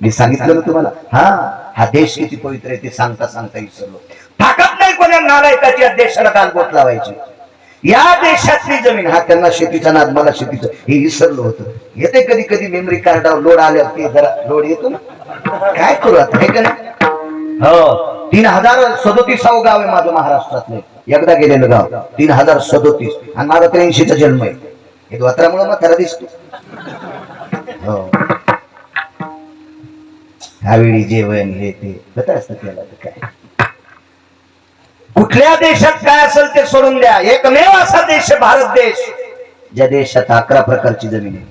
मी सांगितलं ना तुम्हाला, हा देश किती पवित्र आहे ते सांगता सांगता विसरलो. ताकद नाही कोणा नालायकाची या देशाला कानबोट लावायची. या देशातली जमीन, हा त्यांना शेतीचा नाद, मला शेतीचं, हे विसरलो होतं. येते कधी कधी मेमरी कार्डावर लोड आल्यावर ते जरा लोड येतो ना, काय करू आता, हे का नाही. हो, 3037 गाव आहे माझं महाराष्ट्रातलं. एकदा गेलेलं गाव 3037 आणि माझा 83चा जन्म आहे. हे द्वात्रामुळे मग त्याला दिसतो. हो, त्यावेळी जेवण हे ते बत असतं त्याला. काय कुठल्या देशात काय असेल ते सोडून द्या, एकमेव असा देश भारत देश ज्या देशात 11 प्रकारची जमीन आहे.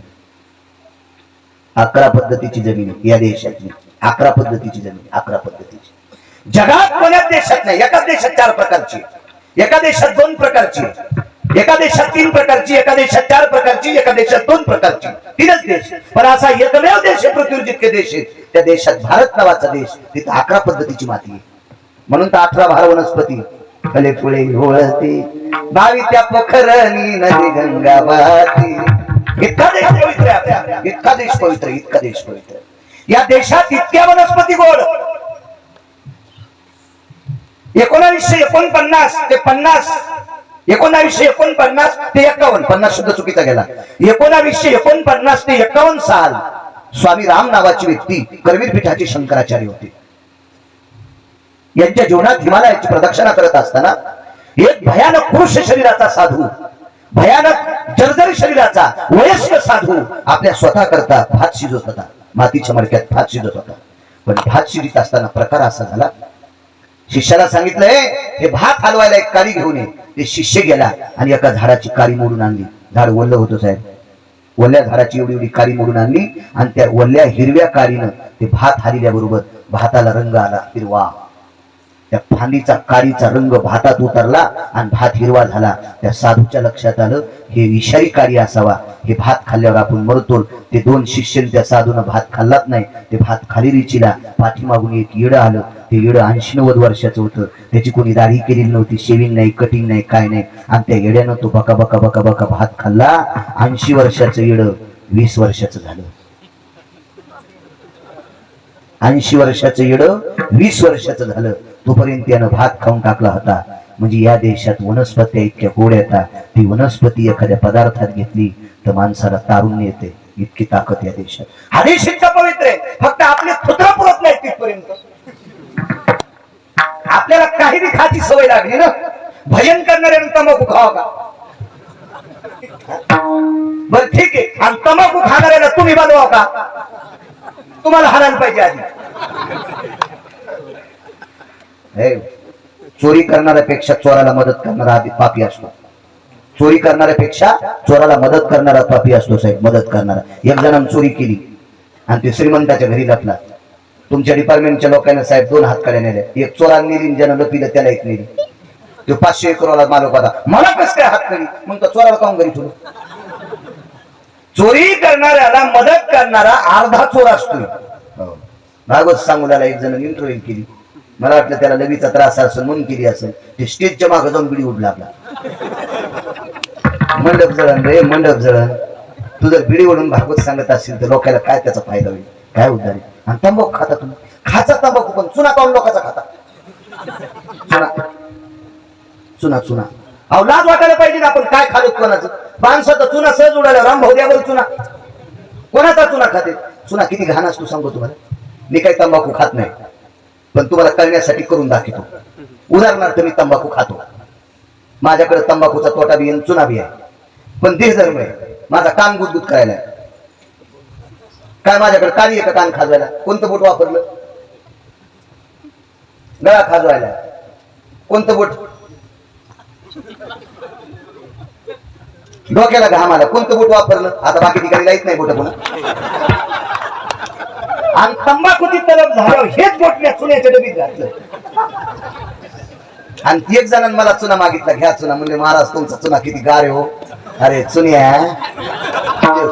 11 पद्धतीची जमीन आहे या देशातली. 11 पद्धतीची जमीन, 11 पद्धतीची. जगात कोण्याच देशात नाही. एका देशात 4 प्रकारची, एका देशात 2 प्रकारची, एका देशात 3 प्रकारची, एका देशात 4 प्रकारची, एका देशात 2 प्रकारची. 3च देश. पण असा एकमेव देश आहे पृथ्वीवर जितके देश आहेत त्या देशात भारत नावाचा देश. तिथे 11 पद्धतीची माती आहे. म्हणून तर 18 भार वनस्पती, फले फुले होळती, 22 त्या पोखरणी नदी गंगा वाहती. इतका देश पवित्र आहे आपला, इतका देश पवित्र, इतका देश पवित्र. या देशात इतक्या वनस्पती गोड. 1949 ते 50, 1949 ते 51, 50 शब्द चुकीचा गेला. 1949 ते 51 साल स्वामी राम नावाची व्यक्ती करवीर पीठाचे शंकराचार्य होते. यांच्या जीवनात हिमालयाची प्रदक्षिणा करत असताना एक भयानक पुरुष शरीराचा साधू, भयानक जर्जर शरीराचा वयस्क साधू आपल्या स्वतः करता भात शिजत होता. मातीच्या मडक्यात भात शिजत होता. पण भात शिजत असताना प्रकार असा झाला, शिष्याला सांगितलंय हे भात हलवायला एक काडी घेऊन ये. ते शिष्य गेला आणि एका झाडाची काडी मोडून आणली. झाड ओलं होतं साहेब. ओल्या झाडाची एवढी एवढी काडी मोडून आणली आणि त्या ओल्या हिरव्या काडीनं ते भात हलल्याबरोबर भाताला रंग आला हिरवा. त्या फांदीचा काडीचा रंग भातात उतरला आणि भात हिरवा झाला. त्या साधूच्या लक्षात आलं हे विषारी काडी असावा, हे भात खाल्ल्यावर आपण मरतो. ते 2 शिष्य त्या साधूनं भात खाल्लाच नाही. ते भात खाली रिचीला. पाठीमागून एक येडं आलं. ते येडं 80-90 वर्षाचं होतं. त्याची कोणी दाढी केलेली नव्हती, शेविंग नाही, कटिंग नाही, काय नाही. आणि त्या येड्यानं तो बका बका बका बका भात खाल्ला. 80 वर्षाचं येडं 20 वर्षाचं झालं. 80 वर्षाचं येडं 20 वर्षाचं झालं. तोपर्यंत त्यानं भात खाऊन टाकला होता. म्हणजे या देशात वनस्पती इतक्या गोड येतात. ती वनस्पती एखाद्या पदार्थात घेतली तर माणसाला तारुण्य येते. इतकी ताकद या देशात. हा देश इतका पवित्र आहे. फक्त आपले कुत्रा पुरत नाही तिथपर्यंत. आपल्याला काही बी खाची सवय लागली ना. भजन करणाऱ्यानं तंबाखू खावा का? बर ठीक आहे. आणि तंबाखू खाणाऱ्याला तुम्ही बनवा का? तुम्हाला हाणायला पाहिजे आधी. चोरी करणाऱ्यापेक्षा चोराला मदत करणारा आधी पापी असतो. चोरी करणाऱ्यापेक्षा चोराला मदत करणारा पापी असतो साहेब. मदत करणारा. एक जणांनी चोरी केली आणि ते श्रीमंताच्या घरी लपला. तुमच्या डिपार्टमेंटच्या लोकांना साहेब 2 हातकड्या नेल्या. एक चोराला नेली, ज्यानं लपिलं त्याला एक नेली. तो 500 एकरवाला मालक होता. मला कस काय हातकडी? मग तो चोराला काऊन घरी ठेवलं? चोरी करणाऱ्याला मदत करणारा अर्धा चोर असतोय. भागवत सांगू त्याला एक जण इंटरव्ह्यू केली. मला वाटलं त्याला लगेचा त्रास असेल म्हणून केली असेल. ते स्टेजच्या मागे जाऊन बिडी उडला आपला. मंडप जळण रे मंडप जळण. तू जर बिडी ओढून भागवत सांगत असेल तर लोकांना काय त्याचा फायदा होईल? काय उद्धार? आणि तंबाखू खाता तुम्ही. खाचा तंबाखू पण चुना काऊन लोकांचा खाता? चुना चुना चुना. अहो लाज वाटायला पाहिजे ना आपण काय खालो कोणाचं. माणसाचा चुना सहज उडाला. रामभाऊ द्यावर चुना. कोणाचा चुना खाते? चुना किती घाण असतो सांगतो तुम्हाला. मी काही तंबाखू खात नाही पण तुम्हाला कळण्यासाठी करून दाखवतो. उदाहरणार्थ मी तंबाखू खातो. माझ्याकडे तंबाखूचा तोटा बी आहे, चुना बी आहे. पण देहधर्म आहे. माझा कान गुदगुद करायला. काय माझ्याकडे काळी आहे का कान खाजवायला? कोणतं बोट वापरलं? गळा खाजवायला. कोणतं बोट? डोक्याला घाम आला. कोणतं बोट वापरलं? आता बाकी ठिकाणी लाईत नाही बोट पुन्हा. आणि तंबाखूची तलब झालं हेच बोट मी चुन्याच्या डबीत घातलं. आणि एक जणांनी मला चुना मागितला. घ्या चुना. म्हणजे महाराज तुमचा चुना किती गार आहे हो. अरे चुन्या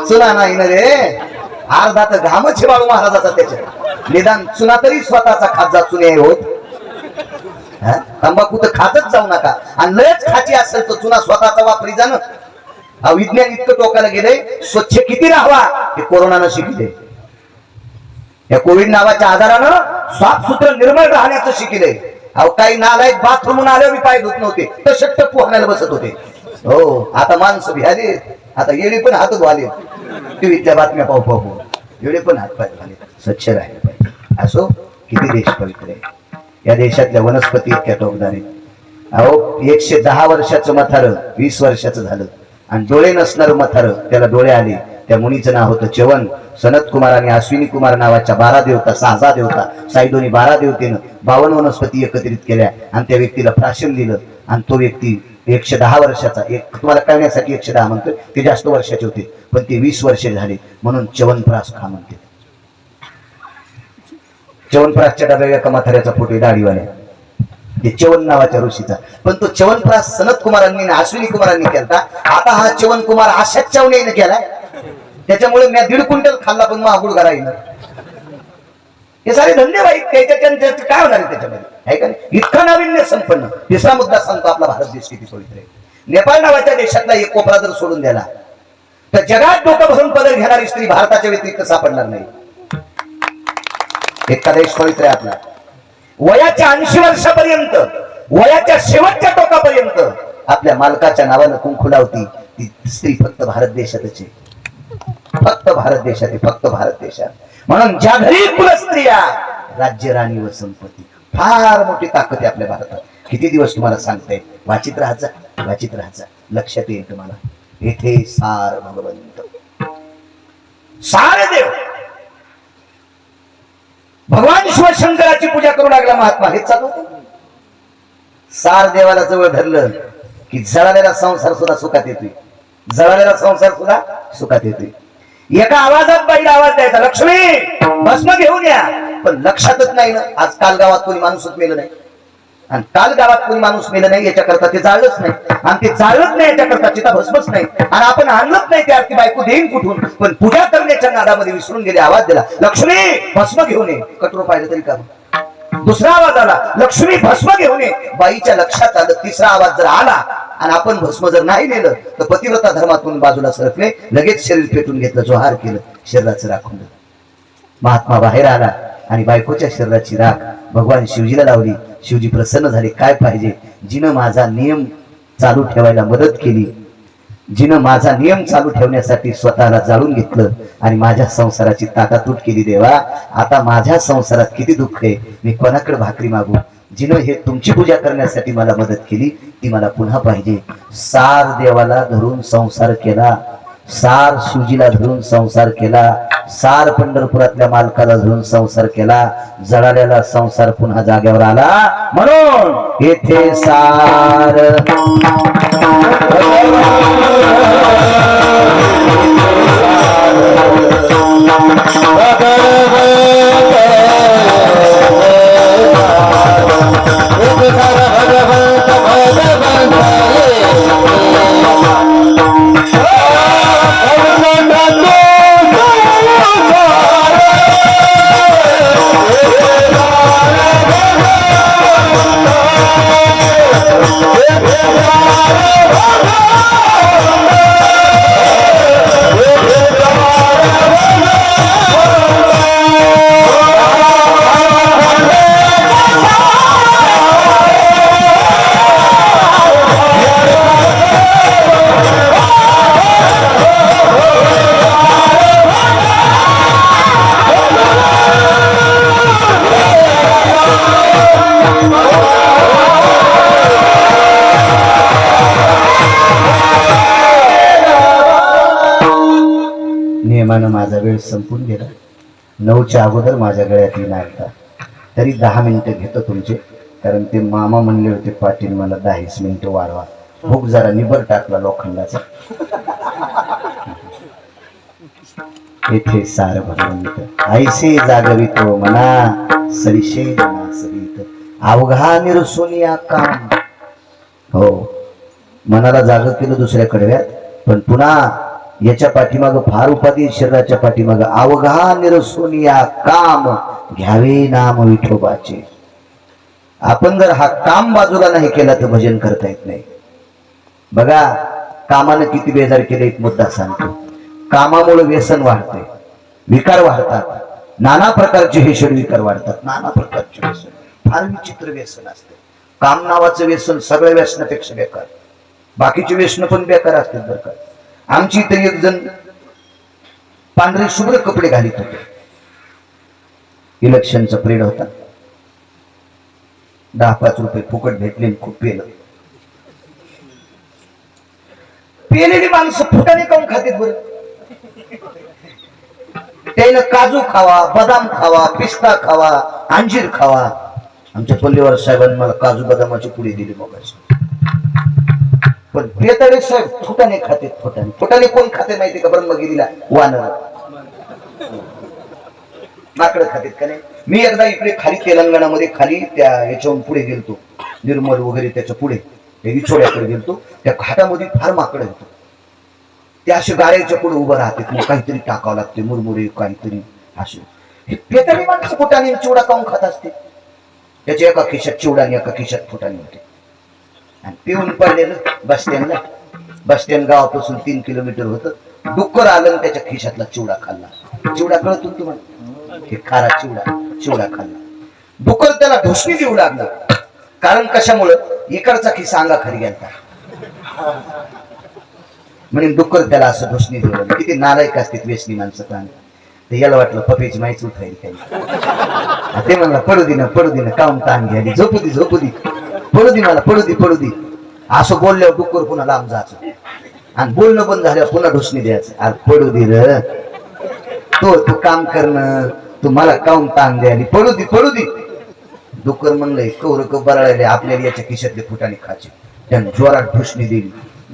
चुना नाही ना रे. अर्धा तर घामच बाळू महाराजाचा त्याच्या. निदान चुना तरी स्वतःचा खात जा. चुने होत तंबाखू तर खातच जाऊ नका. आणि लयच खाची असेल तर चुना स्वतःचा वापरी जाणं. विज्ञान इतकं टोकाला गेलंय. स्वच्छ किती राहावा हे कोरोनानं शिकले. या कोविड नावाच्या आजारानं साफसुत्र निर्मळ राहण्याचं शिकले. अहो काही नालायक बाथरूम आल्यावर मी पाय धुत नव्हते तर शट्ट पोहण्याला बसत होते. हो आता माणसं भियाले. आता येडे पण हात धुवाले. टीव्हीतल्या बातम्या पाहू पाहू येडे पण हात पाय धुवाले. स्वच्छ राहिले पाहिजे. असो किती देश पवित्र आहे. या देशातल्या वनस्पती इतक्या टोकदार आहेत. अहो 110 वर्षाचं मथार 20 वर्षाचं झालं. आणि डोळे नसणार मथार त्याला डोळे आले. त्या मुनीचं नाव होतं च्यवन. सनत कुमार आणि अश्विनी कुमार नावाच्या 12 देवता 6 देवता साईडोनी 12 देवतेनं 52 वनस्पती एकत्रित केल्या आणि त्या व्यक्तीला प्राशन दिलं. आणि तो व्यक्ती 110 वर्षाचा. एक तुम्हाला कळण्यासाठी 110 म्हणतोय. ते जास्त वर्षाचे होते पण ते 20 वर्षे झाले म्हणून च्यवनप्राश खा म्हणते. च्यवनप्राशच्या डब्याला एका म्हाताऱ्याचा फोटो दाढीवाल्या. ते च्यवन नावाच्या ऋषीचा. पण तो च्यवनप्राश सनत कुमारांनी अश्विनी कुमारांनी केला. आता हा च्यवन कुमार अशाच च्यवनेने केलाय. त्याच्यामुळे मी 1.5 क्विंटल खाल्ला पण मग गुडघा राहील. हे सारे धंदे वाईट. काय होणार आहे त्याच्यामध्ये आहे का नाही? इतका नाविन्य संपन्न. तिसरा मुद्दा सांगतो आपला भारत देश किती पवित्र आहे. नेपाळ नावाच्या देशातला एक कोपरा जर सोडून द्याला तर जगात डोकं भरून पदर घेणारी स्त्री भारताच्या व्यतिरिक्त सापडणार नाही. इतका देश पवित्र आहे आपला. वयाच्या 80 वर्षापर्यंत वयाच्या शेवटच्या टोकापर्यंत आपल्या मालकाच्या नावानं कुंकू लावती ती स्त्री फक्त भारत देशातच आहे. फक्त भारत देशात आहे. फक्त भारत देशात. म्हणून ज्या घरी कुलस्त्रिया राज्य राणी व संपत्ती. फार मोठी ताकद आहे आपल्या भारतात. किती दिवस तुम्हाला सांगताय. वाचित राहायचा वाचित राहायचा. लक्षात येईल तुम्हाला. येथे सार भगवंत सार देव भगवान शिवशंकराची पूजा करू लागला महात्मा. हेच चालू होते. सार देवाला जवळ धरलं की जळालेला संसार सुद्धा सुखात येतोय. जळालेला संसार सुद्धा सुखात येतोय. एका आवाजात बाईला आवाज द्यायचा लक्ष्मी भस्म घेऊन या. पण लक्षातच नाही ना आज काल गावात कोणी माणूसच मेलं नाही. आणि काल गावात कोणी माणूस मेलं नाही याच्याकरता ते जाळलंच नाही. आणि ते जाळलंच नाही याच्याकरता चिता भस्मच नाही. आणि आपण आणलंच नाही. त्या ती बायको देईन कुठून. पण पूजा करण्याच्या नादामध्ये विसरून गेले. आवाज दिला लक्ष्मी भस्म घेऊन ये. कटोर पाहिलं तरी का. दुसरा आवाज आला लक्ष्मी भस्म घेऊन ये. बाईच्या लक्षात आलं. तिसरा आवाज जर आला आणि आपण भस्म जर नाही नेलं तर पतिव्रता धर्मातून बाजूला सरकले. लगेच शरीर पेटून घेतलं. जोहार केलं. शरीराचं राखून. महात्मा बाहेर आला आणि बायकोच्या शरीराची राख भगवान शिवजीला लावली. शिवजी प्रसन्न झाले. काय पाहिजे. जिनं माझा नियम चालू ठेवायला मदत केली. जिनं माझा नियम चालू ठेवण्यासाठी स्वतःला जाळून घेतलं आणि माझ्या संसाराची ताटातूट केली. देवा आता माझ्या संसारात किती दुःख आहे. मी कोणाकडे भाकरी मागू. जिनं हे तुमची पूजा करण्यासाठी मला मदत केली ती मला पुन्हा पाहिजे. सार देवाला धरून संसार केला. सार शिवजीला धरून संसार केला. सार पंढरपुरातल्या मालकाला धरून संसार केला. जळालेला संसार पुन्हा जाग्यावर आला. म्हणून येथे सार नियमानं माझा वेळ संपून गेला. 9च्या अगोदर माझ्या गळ्यात येईन आता, तरी 10 मिनिटं घेतो तुमचे, कारण ते मामा म्हणले होते पाटील मला 10 मिनिटं वाढवा. भूक जरा निबर टाकला लोखंडाचा. येथे सार भगवंत ऐसे जागवितो मना सरिषे जना सरित अवघा निरसोनिया काम. हो, मनाला जाग केलं दुसऱ्या कडव्यात, पण पुन्हा याच्या पाठीमाग फार उपाधी, शरीराच्या पाठीमाग अवघा निरसोनिया काम घ्यावे नाम विठोबाचे. आपण जर हा काम बाजूला नाही केला तर भजन करता येत नाही. बघा कामानं किती बेजार केले. एक मुद्दा सांगतो, कामामुळे व्यसन वाढते, विकार वाढतात, नाना प्रकारचे हे षडविकार वाढतात, नाना प्रकारचे व्यसन. फार विचित्र व्यसन असते काम नावाचं व्यसन. सगळ्या व्यसनापेक्षा बेकार. बाकीचे व्यसन पण बेकार असतात बरं का. आमची इथे एक जण पांढरे शुभ्र कपडे घालीत होते. इलेक्शनचा पिरियड होता. 10-5 रुपये फुकट भेटले, खूप पेलं. पेलेली माणसं फुटाने काऊन खातात बरं? त्यानं काजू खावा, बदाम खावा, पिस्ता खावा, अंजीर खावा. आमच्या पल्लेवार साहेबांनी मला काजू बदामाची पुडी दिली मोगाची. पण बेताळे साहेब फुटाने खाते. फुटाने कोण खाते माहिती का? ब्रह्मगिरीला वानर माकडं खातेत का नाही. मी एकदा इकडे खाली तेलंगणामध्ये खाली त्या याच्याहून पुढे गेलतो, निर्मल वगैरे त्याच्या पुढे इचोड्याकडे गेलतो. त्या घाटामध्ये फार माकडं होतं. ते असे गाड्याच्या पुढे उभं राहतात, मग काहीतरी टाकावं लागते, मुरमुरे काहीतरी असे. हे बेताळी माणसं फुटाने चिवडा काऊन खात असते. त्याच्या एका खिशात चिवडा आणि एका खिशात फुटाने होते. आणि पिऊन पडलेलं बस स्टँड गावापासून 3 किलोमीटर होतं. डुक्कर आलं आणि त्याच्या खिशातला चिवडा खाल्ला. चिवडा कळतो तुम्हाला? हे खारा चिवडा खाल्ला. डुक्कर त्याला ढोसणी देऊ लागला. कारण कशामुळं? इकडचा खिसा अंगाखाली गेलता म्हणून डुक्कर त्याला असं ढोसणी देऊ लागलं. किती नालायक असतात व्यसनी माणसं. पण ते याला वाटलं पप्याची माहिती उठायली काही. ते म्हणला पडू दे ना काऊन ताण घ्यायली, झोपू दे पडू दे असं बोलल्यावर डुक्कर पुन्हा लांब जायचं. आणि बोलणं बंद झाल्यावर पुन्हा ढोसणी द्यायचं. अरे पडू दे र, तू काम करणं, तू मला काऊन ताण द्यायली, पडू दे. डुक्कर म्हणलंय कौर बराळले आपल्याला याच्या खिशातले फुटाने खायचे. त्याने जोरात ढोसणी दिली.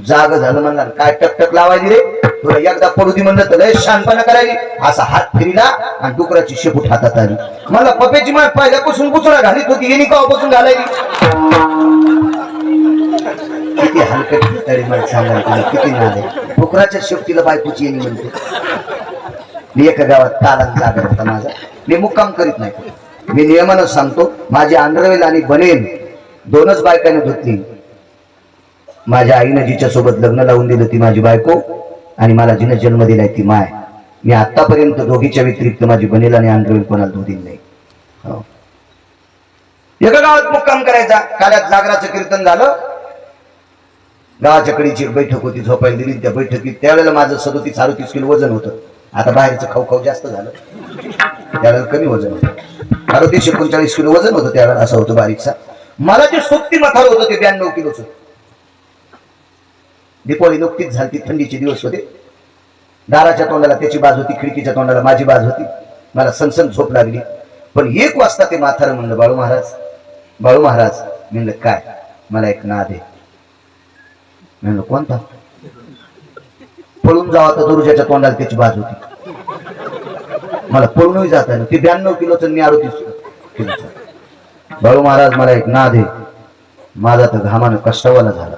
जाग झालं म्हणणार काय टकटक लावायची रे तुला. एकदा पडू दे म्हणलं तर लय शानपणा करायली. असा हात फिरला आणि डुकराची शेपूट हातात आली. मला पप्याची माय पहिल्यापासून गुचडा घालीत होती, येणी कावापासून घालायली. किती हलकट तरी मला सांगायला किती नाले. डुकराच्या शेपटीला बायकोची येणी म्हणते. मी एका गावात तालात जागा होता माझा. मी मुक्काम करीत नाही. मी नियमानं सांगतो, माझी आंध्रवेल आणि बनेल 2च बायकाने धुतली. माझ्या आईनं जिच्या सोबत लग्न लावून दिलं ती माझी बायको, आणि मला जिनं जन्म दिलाय ती माय. मी आतापर्यंत दोघीच्या व्यतिरिक्त माझी बनेल आणि आंध्रवेल कोणाला धुत दिली नाही. एका गावात मुक्काम करायचा. काल्यात जागराचं कीर्तन झालं. गावाच्या कडीची एक बैठक होती, झोपायला दिली. त्या बैठकीत त्यावेळेला माझं 37-38 किलो वजन होतं. आता बाहेरचं खाऊ जास्त झालं, त्यावेळेला कमी वजन होतं. 38-39 किलो वजन होतं त्यावेळेला. असं होतं बारीकसा. मला जे सोबती मथार होतं ते 92 किलोचं. दीपावली नुकतीच झाली, थंडीचे दिवस होते. दाराच्या तोंडाला त्याची बाज होती, खिडकीच्या तोंडाला माझी बाज होती. मला सनसन झोप लागली. पण 1 वाजता ते म्हातारं म्हणलं बाळू महाराज. म्हणलं काय? मला एक नाद आहे. म्हणलं कोणता? पळून जावा तर दुरुजाच्या तोंडाला त्याची बाजू होती. मला पळूनही जाता ना. ते 92 किलोचं मी 38 किलोचं. बाळू महाराज मला एक नाद आहे. माझा तर घामानं कष्टवाला झाला.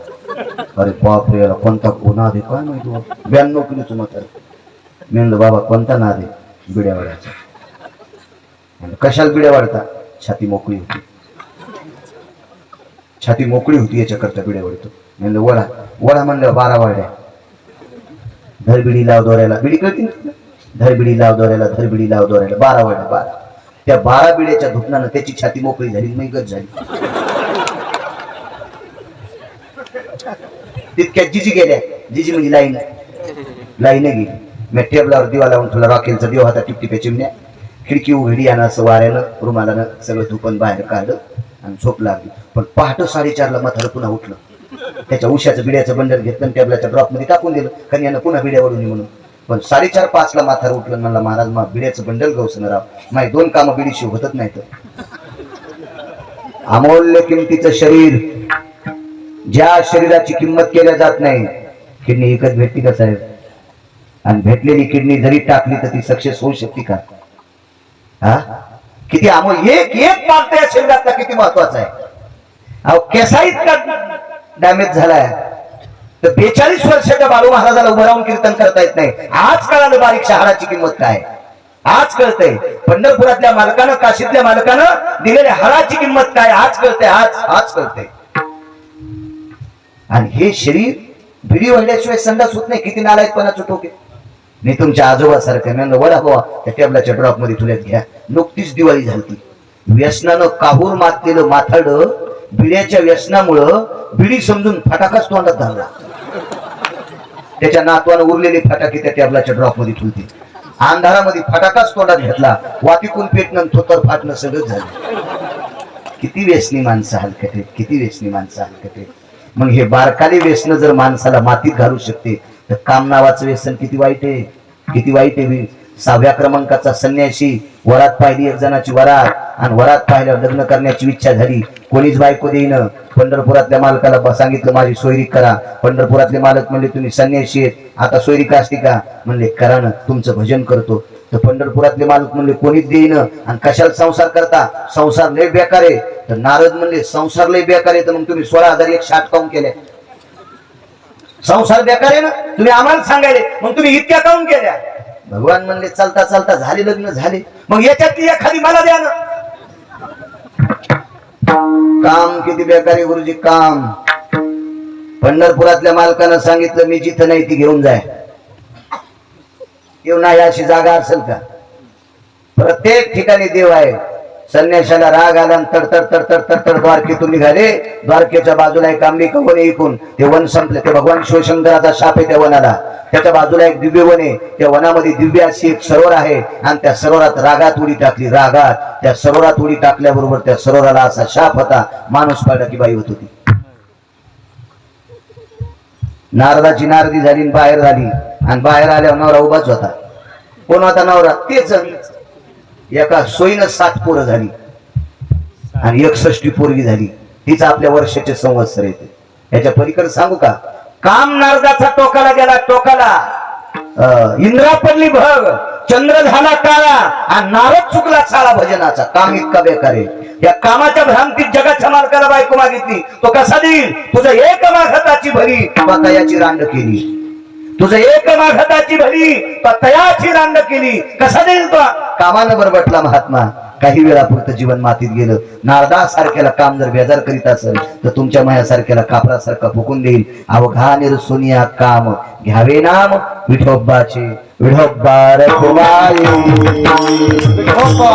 अरे बापरे, याला कोणता नाद आहे काय माहिती. 92 किलोचं मत. मी म्हणलं बाबा कोणता नाद आहे? बिड्या वाढायचा. कशाला बिड्या वाढता? छाती मोकळी होती. छाती मोकळी होती याच्याकरता बिड्या वाढतो. म्हणलं वडा वडा म्हणलं 12 वाड्या. धरबिडी लाव दोऱ्याला. बिडी कळती ना? धरबिडी लाव दोऱ्याला, धरबिडी लाव दोऱ्याला. 12 वाड्या 12. त्या 12 बिड्याच्या धुपनानं त्याची छाती मोकळी झाली. नाही गज झाली. तितक्यात जिजी गेल्या. जिजी म्हणजे लाईन गेली. मी टेबलावर दिवा लावून तुला रॉकेलचा दिवा होता. टिपटिप्या चिमण्या. खिडकी उघडी आणि असं वाऱ्यानं रुमालानं सगळं धुपण बाहेर काढलं आणि झोप लागली. पण पहाटे 4:30ला म्हातारं पुन्हा उठलं. त्याच्या उशाचं बिड्याचं बंडल घेतलं आणि टेबलाच्या ड्रॉपमध्ये टाकून दिलं. कारण यानं पुन्हा बिड्या वडून म्हणून. पण 4:30-5ला म्हातारं उठलं. म्हणला महाराज मग बिड्याचं बंडल गवसनं राव. माझी 2 कामं बिडीशी होतच नाही. तर अमूल्य किमतीचं शरीर, ज्या शरीराची किंमत केल्या जात नाही. किडनी एकच भेटती का साहेब? आणि भेटलेली किडनी जरी टाकली तर ती सक्सेस होऊ शकते का? हा, किती अमूल्य. एक पार्ट या शरीरातला किती महत्वाचा आहे. अहो केसा इतका डॅमेज झालाय तर 42 वर्षाच्या बाळू महाराजाला उभं राहून कीर्तन करता येत नाही. आज कळालं बारीक हाडाची किंमत काय. आज कळतंय. पंढरपुरातल्या मालकानं, काशीतल्या मालकानं दिलेल्या हाडाची किंमत काय आज कळतंय. आज कळतंय. आणि हे शरीर बिडी वाढल्याशिवाय संडास होत नाही. किती नालायकपणाचं टोके. मी तुमच्या आजोबासारखं म्हणलं वडा बाबा त्या टेबलाच्या ड्रॉप मध्ये तुल्यात घ्या. नुकतीच दिवाळी झाली. व्यसनानं काहूर मातलेलं माथाड बिड्याच्या व्यसनामुळं बिडी समजून फटाकाच तोंडात धरला. त्याच्या नातवानं उरलेली फटाके त्या टेबलाच्या ड्रॉप मध्ये ठुलते. अंधारामध्ये फटाकाच तोंडात घेतला. वातिकून पेटणं थोतर फाटणं सगळं झालं. किती व्यसनी माणसं हलकटे. किती व्यसनी माणसं हलकटे. मग हे बारकाले व्यसन जर माणसाला मातीत घालू शकते तर काम नावाचं व्यसन किती वाईट आहे. किती वाईट आहे. 6व्या क्रमांकाचा संन्यासी. वरात पाहिली एक जणाची वरात आणि वरात पाहिल्यावर लग्न करण्याची इच्छा झाली. कोणीच बायको देईन. पंढरपुरातल्या मालकाला सांगितलं माझी सोयरीक करा. पंढरपुरातले मालक म्हणले तुम्ही संन्यासी आहेत आता सोयरीक असते का? म्हणले करा ना, तुमचं भजन करतो. तर पंढरपुरातले मालक म्हणले कोणीच देईन आणि कशाला संसार करता? संसार लय बेकार आहे. तर नारद म्हणले संसार लय बेकार आहे तर मग तुम्ही 16,160 काऊन केल्या? संसार बेकार आहे ना, तुम्ही आम्हाला सांगायले मग तुम्ही इतक्या काऊन केल्या? भगवान म्हणले चालता चालता झाले लग्न झाले. मग याच्यातली एखादी मला द्या ना. काम किती बेकार आहे गुरुजी. काम पंढरपुरातल्या मालकानं सांगितलं मी जिथं नाही ती घेऊन जाय. येऊ नाही अशी जागा असेल का? प्रत्येक ठिकाणी देव आहे. संन्याशाला राग आला तडतड तडतड तडतड द्वारकेतून निघाले. द्वारकेच्या बाजूला एक आंबिका वन ऐकून ते वन संपले. ते भगवान शिवशंकराचा शाप आहे त्या वनाला. त्याच्या बाजूला एक दिव्य वन आहे. त्या वनामध्ये दिव्य अशी एक सरोवर आहे आणि त्या सरोवरात रागात उडी टाकली. रागात त्या सरोवरात उडी टाकल्याबरोबर त्या सरोवराला असा शाप होता. माणूस पाडकी बाई होत होती. नारदाची नारदी झाली बाहेर झाली आणि बाहेर आल्यावर नवरा उभाच होता. कोण होता नवरा? तेच. एका सोयीनं 7 पोरं झाली आणि 61 पोरगी झाली. तीच आपल्या वर्षाचे संवत्सर येते. याच्या पलीकडे सांगू का? काम नारदाचा टोकाला गेला. टोकाला इंद्रा पडली भग. चंद्र झाला काळा आणि नारद चुकला चाळा भजनाचा. काम इतका बेकार आहे. या कामाच्या भ्रांतीत जगाच्या मालकाला बायको मागितली. तो कसा देईल? तुझं एक माघाताची भरी पतयाची रांड केली. तुझं एक माघाताची भरी पतयाची रांड केली. कसा देईल तो? कामानं बरबटला महात्मा. काही वेळापुरतं जीवन मातीत गेलं. नारदासारख्याला काम जर बेजार करीत असेल तर तुमच्या मायासारख्याला कापरासारखा फुकून देईल. अवघा निरसुनिया काम घ्यावे नाम विठोबाचे. विठोबा रखुमाई विठोबा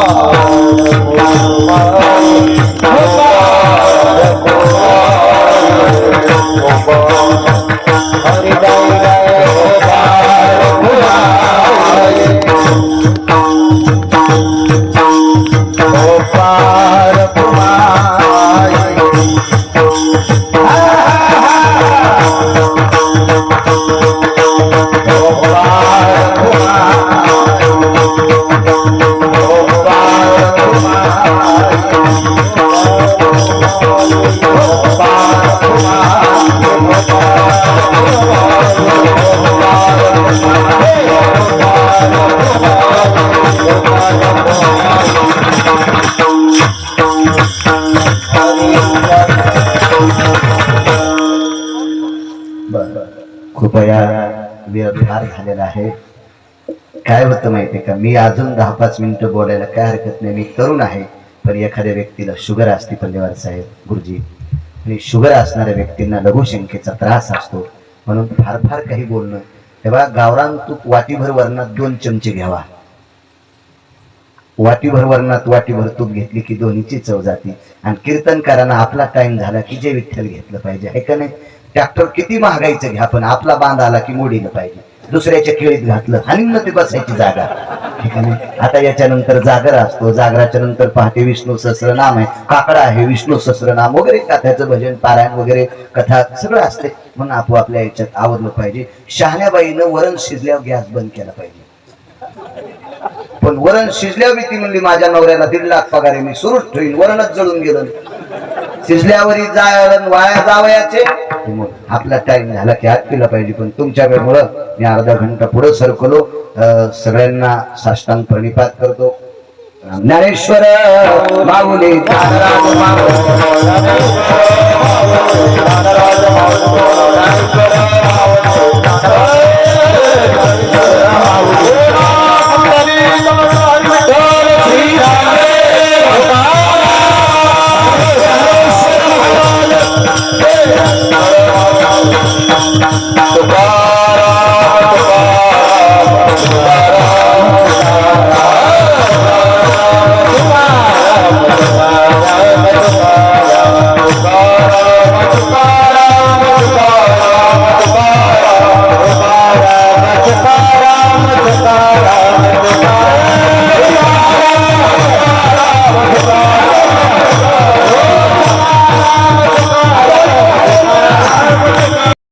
Oh, कृपया वेळ फार झालेला आहे. काय होतं माहितीये का, मी अजून 10-5 मिनिटं बोलायला काय हरकत नाही. मी तरुण आहे, पण एखाद्या व्यक्तीला शुगर असते पल्लेवार साहेब गुरुजी, आणि शुगर असणाऱ्या व्यक्तींना लघुशंकेचा त्रास असतो, म्हणून फार फार काही बोलणं. तेव्हा गावरान तूप वाटीभर वरणात 2 चमचे घ्यावा. वाटीभर वरणात वाटीभर तूप घेतली की दोन्हीची चव जाते. आणि कीर्तनकारांना आपला टाइम झाला की जे विठ्ठल घेतलं पाहिजे, आहे का नाही. ट्रॅक्टर किती महागाईचं घ्या, पण आपला बांध आला की मोडीलं पाहिजे. दुसऱ्याच्या केळीत घातलं आणि न ते बसायची जागा, ठीक आहे. आता याच्यानंतर जागर असतो, जागराच्या नंतर पहाटे विष्णू सहस्रनाम आहे, काकडा आहे, विष्णू सहस्रनाम वगैरे, कथाचं भजन पारायण वगैरे, कथा सगळं असते. म्हणून आपोआपल्या याच्यात आवडलं पाहिजे. शहाण्याबाईनं वरण शिजल्यावर गॅस बंद केला पाहिजे. पण वरण शिजल्यावर ती म्हणली माझ्या नवऱ्याला 1.5 लाख पगार आहे, मी सुरूच ठेवीन. वरणच जळून गेलं. शिजल्यावरी वाया जावयाचे. आपला टाइम झाला की हात पिला पाहिजे. पण तुमच्या वेळेमुळं मी अर्धा घंटा पुढे सरकलो. सगळ्यांना साष्टांग प्रणिपात करतो. ज्ञानेश्वर माऊली